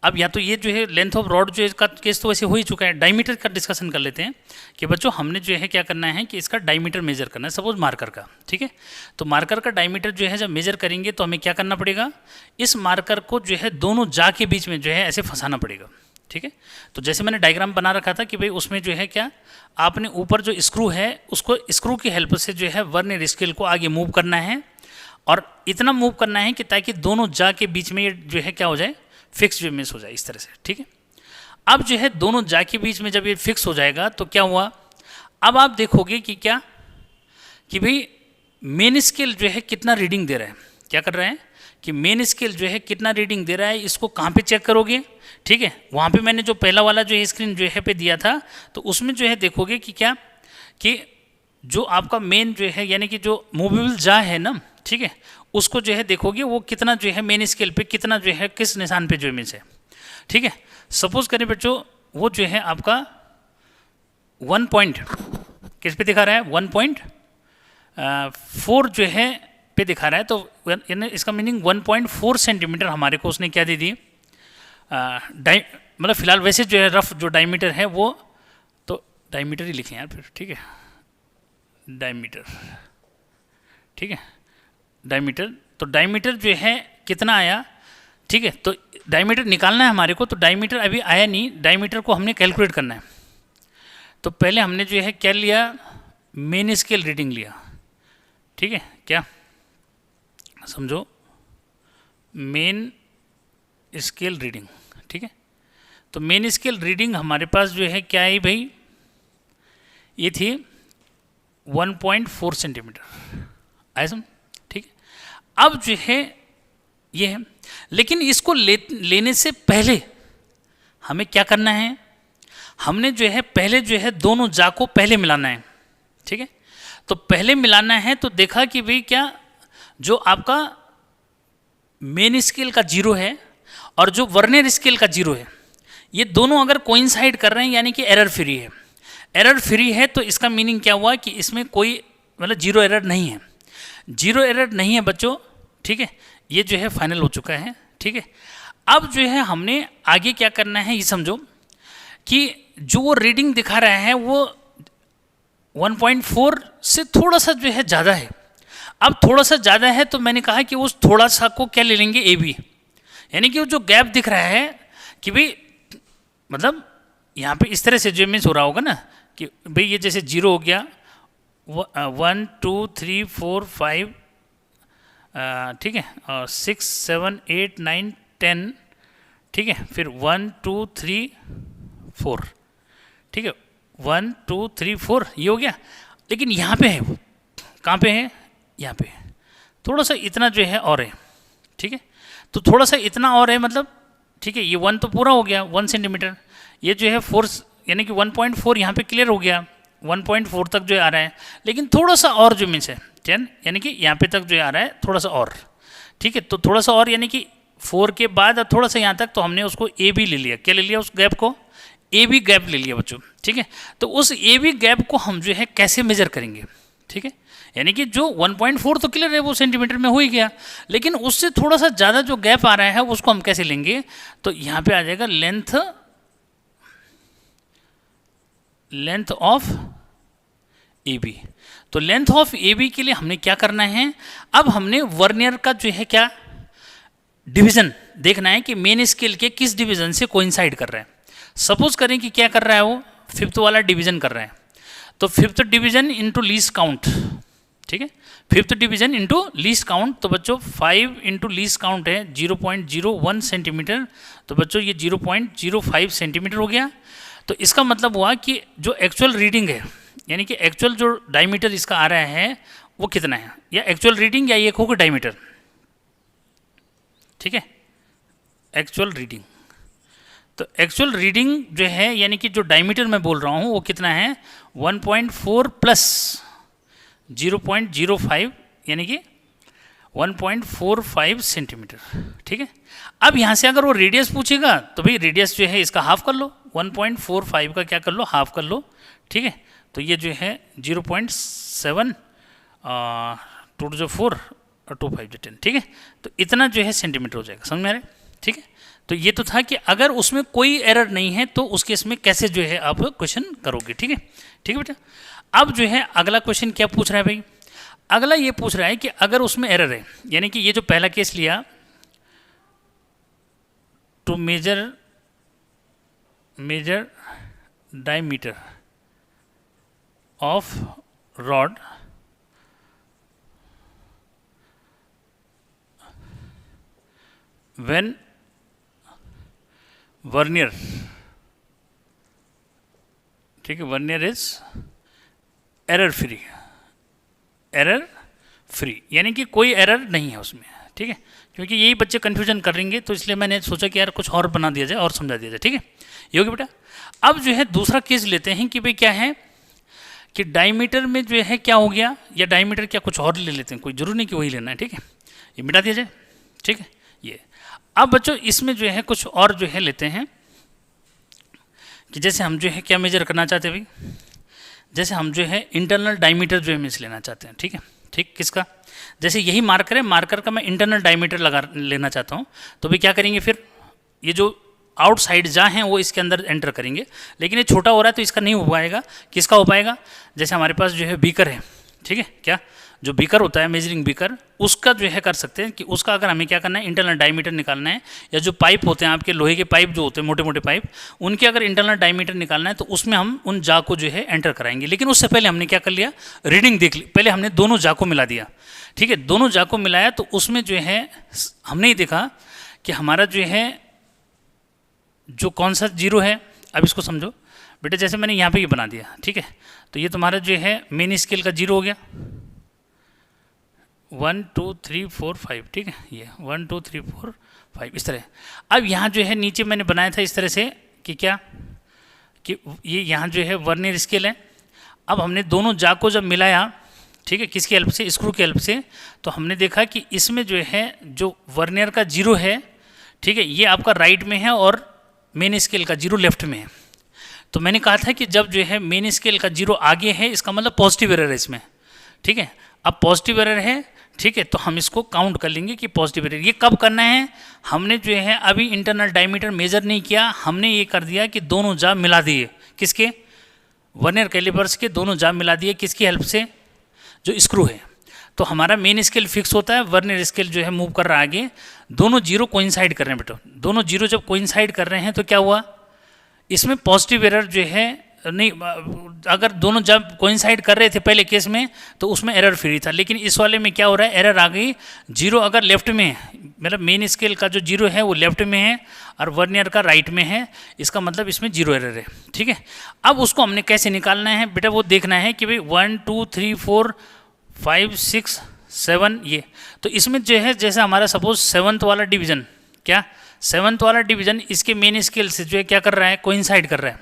अब या तो ये जो है लेंथ ऑफ रॉड जो का केस तो वैसे हो ही चुका है, डायमीटर का डिस्कशन कर लेते हैं कि बच्चों हमने जो है क्या करना है कि इसका डायमीटर मेजर करना है, सपोज मार्कर का, ठीक है। तो मार्कर का डायमीटर जो है जब मेजर करेंगे तो हमें क्या करना पड़ेगा, इस मार्कर को जो है दोनों जा के बीच में जो है ऐसे फंसाना पड़ेगा, ठीक है। तो जैसे मैंने डायग्राम बना रखा था कि भाई उसमें जो है क्या, आपने ऊपर जो स्क्रू है उसको स्क्रू की हेल्प से जो है वर्नियर स्केल को आगे मूव करना है, और इतना मूव करना है कि ताकि दोनों जा के बीच में ये जो है क्या हो जाए, फिक्स जो मिस हो जाए इस तरह से, ठीक है। अब जो है दोनों जा के बीच में जब ये फिक्स हो जाएगा तो क्या हुआ, अब आप देखोगे कि क्या, कि भाई मेन स्केल जो है कितना रीडिंग दे रहा है, क्या कर रहा है कि मेन स्केल जो है कितना रीडिंग दे रहा है, इसको कहाँ पे चेक करोगे, ठीक है। वहाँ पे मैंने जो पहला वाला जो है स्क्रीन जो है पे दिया था, तो उसमें जो है देखोगे कि क्या, कि जो आपका मेन जो है यानी कि जो मूवेबल जा है ना, ठीक है, उसको जो है देखोगे वो कितना जो है मेन स्केल पे कितना जो है किस निशान पे जो इमेज है, ठीक है। सपोज करें बच्चों वो जो है आपका 1 पॉइंट किस पे दिखा रहा है, 1.4 जो है पे दिखा रहा है, तो यानी इसका मीनिंग 1.4 सेंटीमीटर हमारे को उसने क्या दे दी, मतलब फिलहाल वैसे जो है रफ जो डायमीटर है वो, तो डायमीटर ही लिखें यार फिर, ठीक है, डायमीटर, ठीक है, डायमीटर। तो डायमीटर जो है कितना आया, ठीक है, तो डायमीटर निकालना है हमारे को, तो डायमीटर अभी आया नहीं, डायमीटर को हमने कैलकुलेट करना है। तो पहले हमने जो है क्या लिया, मेन स्केल रीडिंग लिया, ठीक है, क्या समझो मेन स्केल रीडिंग, ठीक है। तो मेन स्केल रीडिंग हमारे पास जो है क्या है भाई, ये थी 1.4 सेंटीमीटर, आया समझ, ठीक है। अब जो है ये है, लेकिन इसको लेने से पहले हमें क्या करना है, हमने जो है पहले जो है दोनों जा को पहले मिलाना है, ठीक है। तो पहले मिलाना है तो देखा कि भाई क्या, जो आपका मेन स्केल का जीरो है और जो वर्नियर स्केल का जीरो है, ये दोनों अगर कोइंसाइड कर रहे हैं यानी कि एरर फ्री है। एरर फ्री है तो इसका मीनिंग क्या हुआ कि इसमें कोई मतलब जीरो एरर नहीं है, जीरो एरर नहीं है बच्चों, ठीक है। ये जो है फाइनल हो चुका है, ठीक है। अब जो है हमने आगे क्या करना है, ये समझो कि जो वो रीडिंग दिखा रहा है वो 1.4 से थोड़ा सा जो है ज़्यादा है। अब थोड़ा सा ज़्यादा है तो मैंने कहा कि उस थोड़ा सा को क्या ले लेंगे, ए बी, यानी कि वो जो गैप दिख रहा है कि भाई मतलब यहाँ पे इस तरह से जो मीन्स हो रहा होगा ना कि भाई ये जैसे जीरो हो गया, 1 2 3 4 5, ठीक है, 6 7 8 9 10, ठीक है, फिर 1 2 3 4, ठीक है, 1 2 3 4 ये हो गया। लेकिन यहाँ पे है, वो कहाँ पे है, यहाँ पे थोड़ा सा इतना जो है और है, ठीक है। तो थोड़ा सा इतना और है मतलब, ठीक है, ये 1 तो पूरा हो गया 1 सेंटीमीटर, ये जो है 4 यानी कि 1.4 यहाँ पे क्लियर हो गया, 1.4 तक जो आ रहा है, लेकिन थोड़ा सा और जो मिस है 10, यानी कि यहाँ पे तक जो आ रहा है थोड़ा सा और, ठीक है। तो थोड़ा सा और यानी कि 4 के बाद अब थोड़ा सा यहाँ तक, तो हमने उसको ए बी ले लिया। क्या ले लिया? उस गैप को ए बी गैप ले लिया बच्चों, ठीक है। तो उस ए बी गैप को हम जो है कैसे मेजर करेंगे, ठीक है। यानी कि जो 1.4 तो क्लियर है वो सेंटीमीटर में हो ही गया, लेकिन उससे थोड़ा सा ज़्यादा जो गैप आ रहा है उसको हम कैसे लेंगे? तो यहाँ पे आ जाएगा लेंथ ऑफ ए बी। तो लेंथ ऑफ ए बी के लिए हमने क्या करना है? अब हमने वर्नियर का जो है क्या डिवीजन देखना है कि मेन स्केल के किस डिवीजन से कोइंसाइड कर रहा है। सपोज करें कि क्या कर रहा है वो फिफ्थ वाला डिवीजन कर रहा है, तो fifth division into least count, ठीक है। Fifth division into least count, तो बच्चों 5 इंटू लीस्ट काउंट है 0.01 सेंटीमीटर, तो बच्चों ये 0.05 सेंटीमीटर हो गया। तो इसका मतलब हुआ कि जो एक्चुअल रीडिंग है, यानी कि एक्चुअल जो डायमीटर इसका आ रहा है वो कितना है, या एक्चुअल रीडिंग या ये होगा डायमीटर, ठीक है, एक्चुअल रीडिंग। तो एक्चुअल रीडिंग जो है यानी कि जो डायमीटर मैं बोल रहा हूँ वो कितना है 1.4 प्लस 0.05 यानी कि 1.45 सेंटीमीटर, ठीक है। अब यहाँ से अगर वो रेडियस पूछेगा तो भाई रेडियस जो है इसका हाफ कर लो, 1.45 का क्या कर लो, हाफ कर लो, ठीक है। तो ये जो है 0.7 2 to 4 और 2 5 10, ठीक है। तो इतना जो है सेंटीमीटर हो जाएगा, समझ में आ रहा है, ठीक है। तो ये तो था कि अगर उसमें कोई एरर नहीं है तो उस केस में कैसे जो है आप क्वेश्चन करोगे, ठीक है, ठीक है बेटा। अब जो है अगला क्वेश्चन क्या पूछ रहा है भाई? अगला ये पूछ रहा है कि अगर उसमें एरर है, यानी कि ये जो पहला केस लिया, to measure diameter of rod when vernier, ठीक है, वर्नियर इज एरर फ्री, यानी कि कोई एरर नहीं है उसमें, ठीक है। क्योंकि यही बच्चे कंफ्यूजन करेंगे तो इसलिए मैंने सोचा कि यार कुछ और बना दिया जाए और समझा दिया जाए, ठीक है, ये होगी बेटा। अब जो है दूसरा केस लेते हैं कि भाई क्या है कि डायमीटर में जो है क्या हो गया, या डायमीटर क्या कुछ और ले लेते हैं, कोई जरूर नहीं कि वही लेना है, ठीक है, ये मिटा दिया जाए, ठीक है। ये अब बच्चों इसमें जो है कुछ और जो है लेते हैं कि जैसे हम जो है क्या मेजर करना चाहते हैं भाई, जैसे हम जो है इंटरनल डायमीटर जो है मिस लेना चाहते हैं, ठीक है, ठीक, किसका, जैसे यही मार्कर है, मार्कर का मैं इंटरनल डायमीटर लगा लेना चाहता हूँ, तो भाई क्या करेंगे फिर, ये जो आउटसाइड जहाँ हैं वो इसके अंदर एंटर करेंगे, लेकिन ये छोटा हो रहा है तो इसका नहीं हो पाएगा, किसका हो पाएगा, जैसे हमारे पास जो है बीकर है, ठीक है, क्या जो बीकर होता है मेजरिंग बीकर, उसका जो है कर सकते हैं कि उसका अगर हमें क्या करना है इंटरनल डायमीटर निकालना है, या जो पाइप होते हैं आपके लोहे के पाइप जो होते हैं मोटे मोटे पाइप, उनके अगर इंटरनल डायमीटर निकालना है तो उसमें हम उन जा को जो है एंटर कराएंगे। लेकिन उससे पहले हमने क्या कर लिया, रीडिंग देख ली, पहले हमने दोनों जा को मिला दिया, ठीक है, दोनों जा को मिलाया तो उसमें जो है हमने ही देखा कि हमारा जो है जो कौन सा जीरो है, अब इसको समझो बेटा, जैसे मैंने यहाँ पे ये बना दिया, ठीक है, तो ये तुम्हारा जो है मेन स्केल का जीरो हो गया, 1 2 3 4 5, ठीक है, ये 1 2 3 4 5 इस तरह। अब यहाँ जो है नीचे मैंने बनाया था इस तरह से कि क्या कि ये यहाँ जो है वर्नियर स्केल है। अब हमने दोनों जा को जब मिलाया, ठीक है, किसकी हेल्प से, स्क्रू की हेल्प से, तो हमने देखा कि इसमें जो है जो वर्नियर का जीरो है, ठीक है, ये आपका राइट में है और मेन स्केल का जीरो लेफ्ट में है। तो मैंने कहा था कि जब जो है मेन स्केल का जीरो आगे है इसका मतलब पॉजिटिव एरर है इसमें, ठीक है। अब पॉजिटिव एरर है, ठीक है, तो हम इसको काउंट कर लेंगे कि पॉजिटिव एरर। ये कब करना है, हमने जो है अभी इंटरनल डायमीटर मेजर नहीं किया, हमने ये कर दिया कि दोनों जा मिला दिए, किसके, वर्नियर कैलिपर्स के दोनों जा मिला दिए, किसकी हेल्प से, जो स्क्रू है। तो हमारा मेन स्केल फिक्स होता है, वर्नियर स्केल जो है मूव कर रहा है आगे, दोनों जीरो कोइंसाइड कर रहे हैं बेटा, दोनों जीरो जब कोइंसाइड कर रहे हैं तो क्या हुआ, इसमें पॉजिटिव एरर जो है नहीं, अगर दोनों जब कोइंसाइड कर रहे थे पहले केस में तो उसमें एरर फ्री था, लेकिन इस वाले में क्या हो रहा है, एरर आ गई, जीरो अगर लेफ्ट में है, मतलब मेन स्केल का जो जीरो है वो लेफ्ट में है और वर्नियर का राइट में है, इसका मतलब इसमें जीरो एरर है, ठीक है। अब उसको हमने कैसे निकालना है बेटा, वो देखना है कि भाई 1 2 3 4 5 6 7 ये, तो इसमें जो है जैसे हमारा सपोज 7th वाला डिवीजन, क्या 7th वाला डिवीजन इसके मेन स्केल से जो है क्या कर रहा है, कोइंसाइड कर रहा है,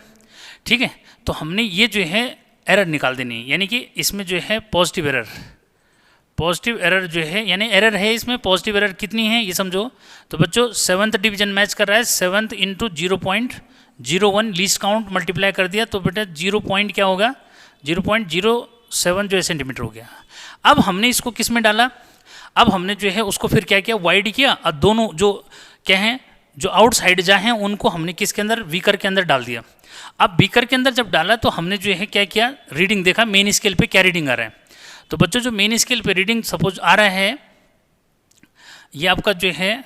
ठीक है। तो हमने ये जो है एरर निकाल देनी है, यानी कि इसमें जो है पॉजिटिव एरर जो है, यानी एरर है इसमें पॉजिटिव एरर कितनी है ये समझो। तो बच्चों 7th डिवीजन मैच कर रहा है, 7th into 0.01 least count multiply कर दिया, तो बेटा 0 पॉइंट क्या होगा, 0.07 जो है सेंटीमीटर हो गया। अब हमने इसको किस में डाला, अब हमने जो है उसको फिर क्या किया, वाइड किया, और दोनों जो क्या हैं, जो आउटसाइड जा हैं उनको हमने किसके अंदर, बीकर के अंदर डाल दिया। अब बीकर के अंदर जब डाला तो हमने जो है क्या किया, रीडिंग देखा मेन स्केल पे क्या रीडिंग आ रहा है। तो बच्चों जो मेन स्केल पे रीडिंग सपोज आ रहा है, ये आपका जो है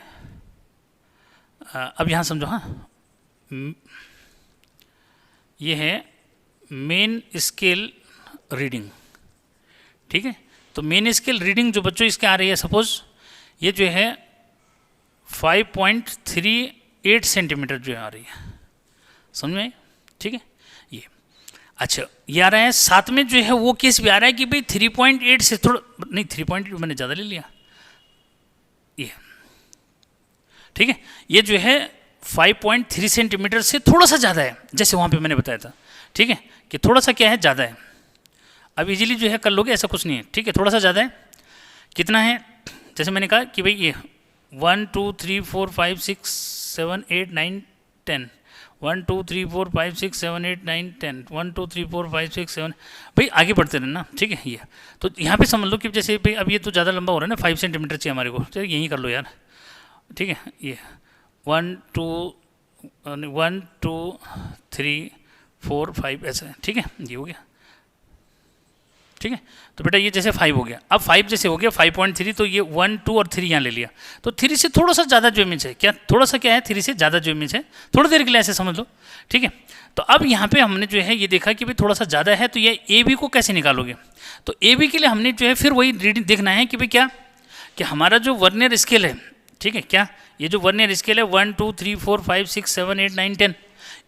अब यहाँ समझो, हाँ ये है मेन स्केल रीडिंग, ठीक है। तो मेन स्केल रीडिंग जो बच्चों इसके आ रही है, सपोज ये जो है 5.38 सेंटीमीटर जो आ रही है, समझ में, ठीक है। ये अच्छा ये आ रहा है, साथ में जो है वो केस भी आ रहा है कि भाई 3.8 से थोड़ा नहीं, 3.8 मैंने ज़्यादा ले लिया, ये ठीक है। ये जो है 5.3 सेंटीमीटर से थोड़ा सा ज़्यादा है, जैसे वहाँ पे मैंने बताया था, ठीक है, कि थोड़ा सा क्या है, ज़्यादा है। अब इजीली जो है कर लोगे, ऐसा कुछ नहीं है, ठीक है, थोड़ा सा ज़्यादा है। कितना है, जैसे मैंने कहा कि भाई ये 1 2 3 4 5 6 7 8 9 10, 1 2 3 4 5 6 7 8 9 10, 1 2 3 4 5 6 7, भाई आगे बढ़ते रहना, ठीक है। ये तो यहाँ पे समझ लो कि जैसे भाई अब ये तो ज़्यादा लंबा हो रहा है ना, 5 सेंटीमीटर चाहिए हमारे को, चलिए यहीं कर लो यार, ठीक है। ये 1 2 1 2 3 4 5 ऐसा, ठीक है, ये हो गया, ठीक है। तो बेटा ये जैसे 5 हो गया, अब 5 जैसे हो गया 5.3, तो ये 1 2 और 3 यहाँ ले लिया, तो 3 से थोड़ा सा ज़्यादा जो इमेज है, क्या थोड़ा सा क्या है, 3 से ज़्यादा जो इमेज है, थोड़ी देर के लिए ऐसे समझ लो, ठीक है। तो अब यहाँ पे हमने जो है ये देखा कि भाई थोड़ा सा ज़्यादा है, तो ये ए बी को कैसे निकालोगे। तो ए बी के लिए हमने जो है फिर वही रीडिंग देखना है कि भाई क्या, कि हमारा जो वर्नियर स्केल है, ठीक है, क्या ये जो वर्नियर स्केल है 1 2 3 4 5 6 7 8 9 10,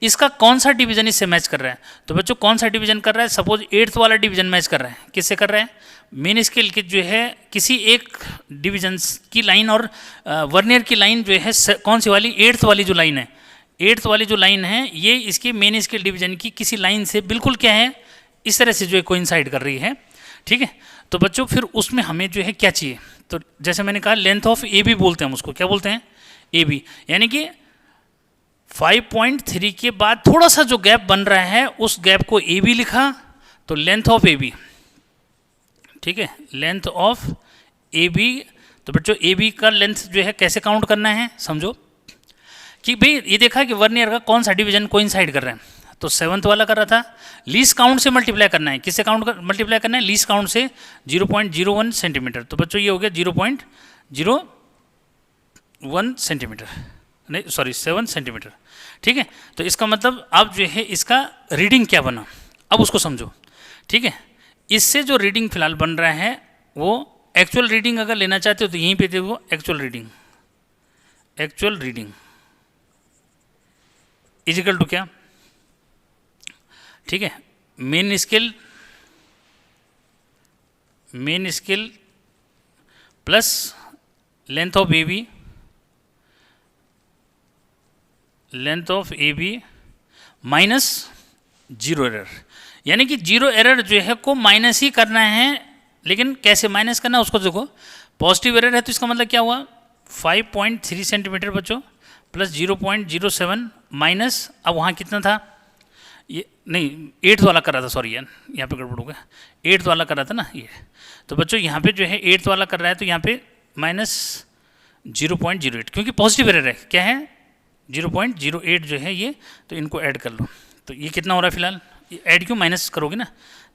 इसका कौन सा डिवीजन इससे मैच कर रहा है। तो बच्चों कौन सा डिवीजन कर रहा है, सपोज 8th वाला डिवीजन मैच कर रहा है, किससे कर रहा है, मेन स्केल के जो है किसी एक डिवीजन की लाइन और वर्नियर की लाइन जो है कौन सी वाली, 8th वाली जो लाइन है, 8th वाली जो लाइन है ये इसके मेन स्केल डिवीजन की किसी लाइन से बिल्कुल क्या है, इस तरह से जो है कोइंसाइड कर रही है, ठीक है। तो बच्चों फिर उसमें हमें जो है क्या चाहिए, तो जैसे मैंने कहा लेंथ ऑफ ए बी बोलते हैं हम उसको, क्या बोलते हैं, ए बी, यानी कि 5.3 के बाद थोड़ा सा जो गैप बन रहा है उस गैप को ए बी लिखा, तो लेंथ ऑफ ए बी, ठीक है, लेंथ ऑफ ए बी। तो बच्चों ए बी का लेंथ जो है कैसे काउंट करना है, समझो कि भाई ये देखा कि वर्नियर का कौन सा डिवीजन कोइंसाइड कर रहा है, तो 7th वाला कर रहा था, लीस्ट काउंट से मल्टीप्लाई करना है, किससे काउंट मल्टीप्लाई करना है, लीस्ट काउंट से 0.01 सेंटीमीटर। तो बच्चों ये हो गया 0.01 सेंटीमीटर, नहीं सॉरी 7 सेंटीमीटर, ठीक है। तो इसका मतलब अब जो है इसका रीडिंग क्या बना, अब उसको समझो, ठीक है। इससे जो रीडिंग फिलहाल बन रहा है वो एक्चुअल रीडिंग अगर लेना चाहते हो तो यहीं पे देखो, एक्चुअल रीडिंग इजिकल टू क्या, ठीक है, main scale plus length of A B minus zero error, यानी कि जीरो एरर जो है को माइनस ही करना है, लेकिन कैसे माइनस करना है उसको देखो। पॉजिटिव एरर है तो इसका मतलब क्या हुआ, 5.3 सेंटीमीटर बच्चों प्लस 0.07 माइनस, अब वहाँ कितना था, ये नहीं 8th वाला कर रहा था, सॉरी यार यहाँ पे गड़बड़ हो गया, 8th वाला कर रहा था ना ये। तो बच्चों यहाँ पे जो है 8th वाला कर रहा है, तो यहाँ पे माइनस 0.08, क्योंकि पॉजिटिव एरर है, क्या है 0.08 जो है ये, तो इनको ऐड कर लो। तो ये कितना हो रहा है फिलहाल, ये ऐड क्यों, माइनस करोगे ना,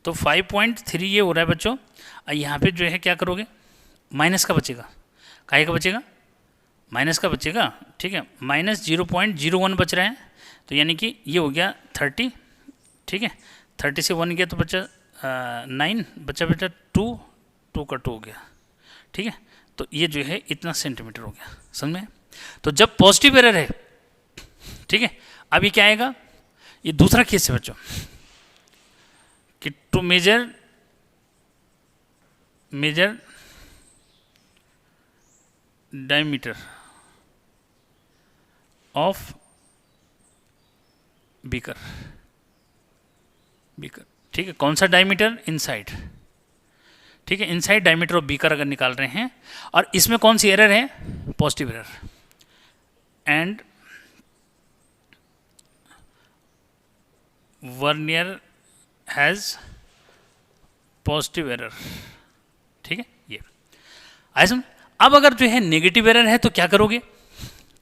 तो 5.3 ये हो रहा है बच्चों, और यहाँ पे जो है क्या करोगे, माइनस का बचेगा, काहे का बचेगा, माइनस का बचेगा, ठीक है, माइनस 0.01 बच रहा है, तो यानी कि ये हो गया 30, ठीक है, 30 से 1 गया तो बचा 9, बचा बेटा 2 का 2 हो गया, ठीक है। तो ये जो है इतना सेंटीमीटर हो गया, समझ में। तो जब पॉजिटिव एरर है, ठीक है, अब ये क्या आएगा, ये दूसरा केस है बच्चों, कि to measure diameter of beaker, beaker, ठीक है। कौन सा डायमीटर? इनसाइड, ठीक है। इनसाइड डायमीटर ऑफ बीकर अगर निकाल रहे हैं, और इसमें कौन सी एरर है? Positive error, and vernier has positive error, ठीक है। ये आया समझ। अब अगर जो है नेगेटिव एरर है तो क्या करोगे?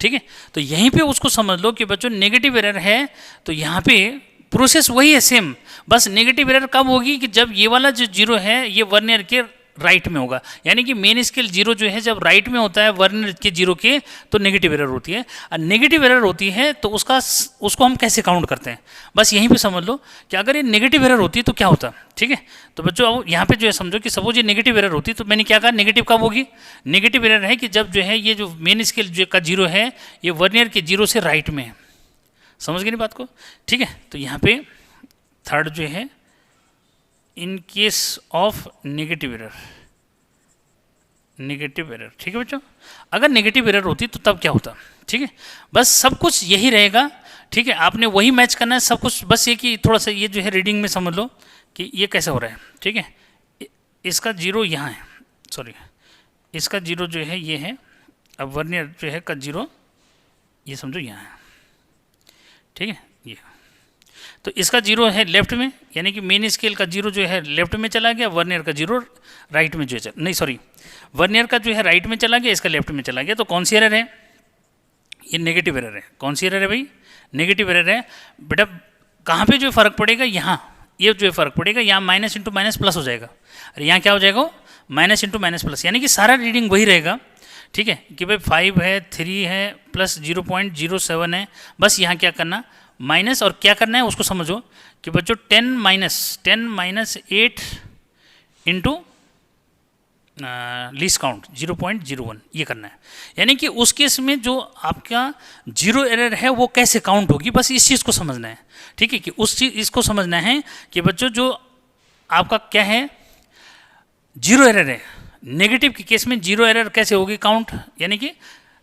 ठीक है, तो यहीं पे उसको समझ लो कि बच्चों नेगेटिव एरर है तो यहाँ पे प्रोसेस वही है सेम, बस नेगेटिव एरर कब होगी कि जब ये वाला जो जीरो है ये वर्नियर के राइट में होगा, यानी कि मेन स्केल जीरो जो है जब राइट में होता है वर्नियर के जीरो के तो नेगेटिव एरर होती है। और नेगेटिव एरर होती है तो उसको हम कैसे काउंट करते हैं, बस यहीं पे समझ लो कि अगर ये नेगेटिव एरर होती है तो क्या होता, ठीक है। तो बच्चों अब यहाँ पे जो है समझो कि सपोज ये नेगेटिव एरर होती तो मैंने क्या कहा, नेगेटिव कब होगी? नेगेटिव एरर है कि जब जो है ये जो मेन स्केल जो का जीरो है ये वर्नियर के जीरो से राइट में है। समझ गए नहीं बात को? ठीक है, तो यहाँ पे थर्ड जो है in case of negative error, negative error, ठीक है बच्चों। अगर नेगेटिव एरर होती तो तब क्या होता, ठीक है। बस सब कुछ यही रहेगा, ठीक है। आपने वही मैच करना है सब कुछ, बस ये कि थोड़ा सा ये जो है रीडिंग में समझ लो कि ये कैसे हो रहा है, ठीक है। इसका जीरो यहाँ है, सॉरी इसका जीरो जो है ये है, अब वर्नियर जो है का जीरो ये समझो यहाँ है, ठीक है। ये तो इसका जीरो है लेफ्ट में, यानी कि मेन स्केल का जीरो जो है लेफ्ट में चला गया, वर्नियर का जीरो राइट में जो है नहीं सॉरी वर्नियर का जो है राइट में चला गया, इसका लेफ्ट में चला गया। तो कौन सी एरर है? ये नेगेटिव एरर है। कौन सी एरर है भाई? नेगेटिव एरर है। बेटा कहाँ पे जो फ़र्क पड़ेगा? यहाँ, ये जो है फ़र्क पड़ेगा, यहाँ माइनस इंटू माइनस प्लस हो जाएगा, अरे यहाँ क्या हो जाएगा? माइनस इंटू माइनस प्लस, यानी कि सारा रीडिंग वही रहेगा, ठीक है। कि भाई 5 है, 3 है, प्लस 0.07 है, बस यहाँ क्या करना माइनस, और क्या करना है उसको समझो कि बच्चों 10 माइनस 8 इंटू लीस्ट काउंट 0.01 ये करना है। यानी कि उस केस में जो आपका जीरो एरर है वो कैसे काउंट होगी, बस इस चीज़ को समझना है, ठीक है। कि उस चीज़ इसको समझना है कि बच्चों जो आपका क्या है जीरो एरर है, नेगेटिव के केस में जीरो एरर कैसे होगी काउंट, यानी कि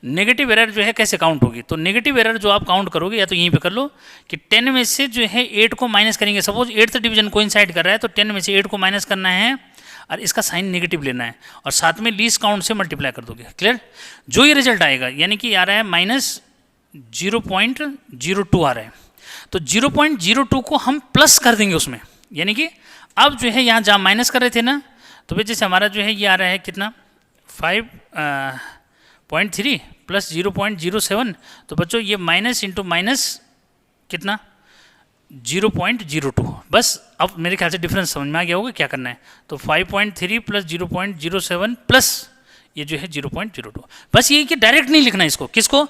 नेगेटिव एरर जो है कैसे काउंट होगी। तो नेगेटिव एरर जो आप काउंट करोगे या तो यहीं पे कर लो कि 10 में से जो है 8 को माइनस करेंगे, सपोज 8th डिवीजन कोइंसाइड कर रहा है तो 10 में से 8 को माइनस करना है और इसका साइन नेगेटिव लेना है और साथ में लीस्ट काउंट से मल्टीप्लाई कर दोगे। क्लियर? जो ये रिजल्ट आएगा यानी कि आ रहा है माइनस 0.02 आ रहा है, तो 0.02 को हम प्लस कर देंगे उसमें, यानी कि अब जो है यहाँ जहाँ माइनस कर रहे थे ना, तो भाई जैसे हमारा जो है ये आ रहा है कितना 5.3 प्लस 0.07, तो बच्चों ये माइनस इंटू माइनस कितना 0.02। बस अब मेरे ख्याल से डिफरेंस समझ में आ गया होगा क्या करना है। तो 5.3 प्लस 0.07 प्लस ये जो है 0.02, बस ये कि डायरेक्ट नहीं लिखना इसको, किसको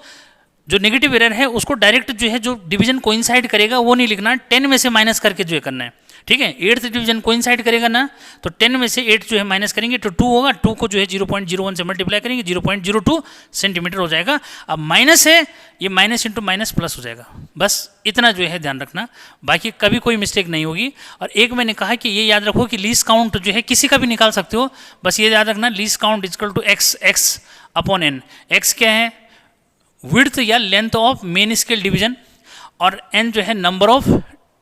जो नेगेटिव एरर है उसको डायरेक्ट जो है जो डिवीजन कोइंसाइड करेगा वो नहीं लिखना, 10 में से माइनस करके जो है करना है, ठीक है। 8th डिवीजन कोइंसाइड करेगा ना तो 10 में से 8 जो है माइनस करेंगे तो 2 होगा, 2 को जो है 0.01 से मल्टीप्लाई करेंगे 0.02 सेंटीमीटर हो जाएगा। अब माइनस है ये माइनस इंटू माइनस प्लस हो जाएगा, बस इतना जो है ध्यान रखना, बाकी कभी कोई मिस्टेक नहीं होगी। और एक मैंने कहा कि ये याद रखो कि लीस्ट काउंट जो है किसी का भी निकाल सकते हो, बस ये याद रखना least count equal to x upon n. X क्या है? विड्थ या length of main scale division, और एन जो है number of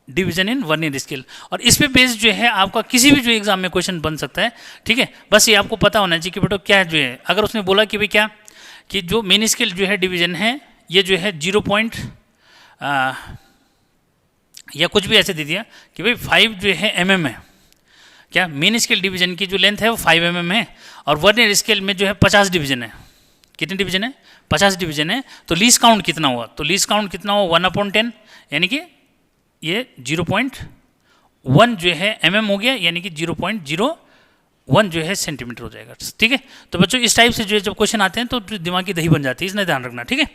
division in vernier scale. और इस पे बेस जो है आपका किसी भी जो एग्जाम में क्वेश्चन बन सकता है, ठीक है। बस ये आपको पता होना चाहिए कि बेटा क्या जो है, अगर उसने बोला कि भाई क्या कि जो मेन स्केल जो है डिवीजन है ये जो है 0 या कुछ भी ऐसे दे दिया कि भाई 5 जो है mm है, क्या मेन स्केल डिवीजन की जो लेंथ है वो 5 mm है, और वर्नियर स्केल में जो है 50 डिवीजन है। कितने डिवीजन है? 50 डिवीजन है। तो लीस्ट काउंट कितना हुआ? तो लीस्ट काउंट कितना हुआ 1/10, यानी कि ये 0.1 जो है mm हो गया, यानी कि 0.01 जो है सेंटीमीटर हो जाएगा, ठीक है। तो बच्चों इस टाइप से जो है जब क्वेश्चन आते हैं तो दिमाग की दही बन जाती है, इसमें ध्यान रखना, ठीक है।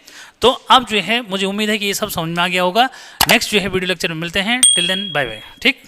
तो अब जो है मुझे उम्मीद है कि ये सब समझ में आ गया होगा। नेक्स्ट जो है वीडियो लेक्चर में मिलते हैं, टिल देन बाय बाय, ठीक।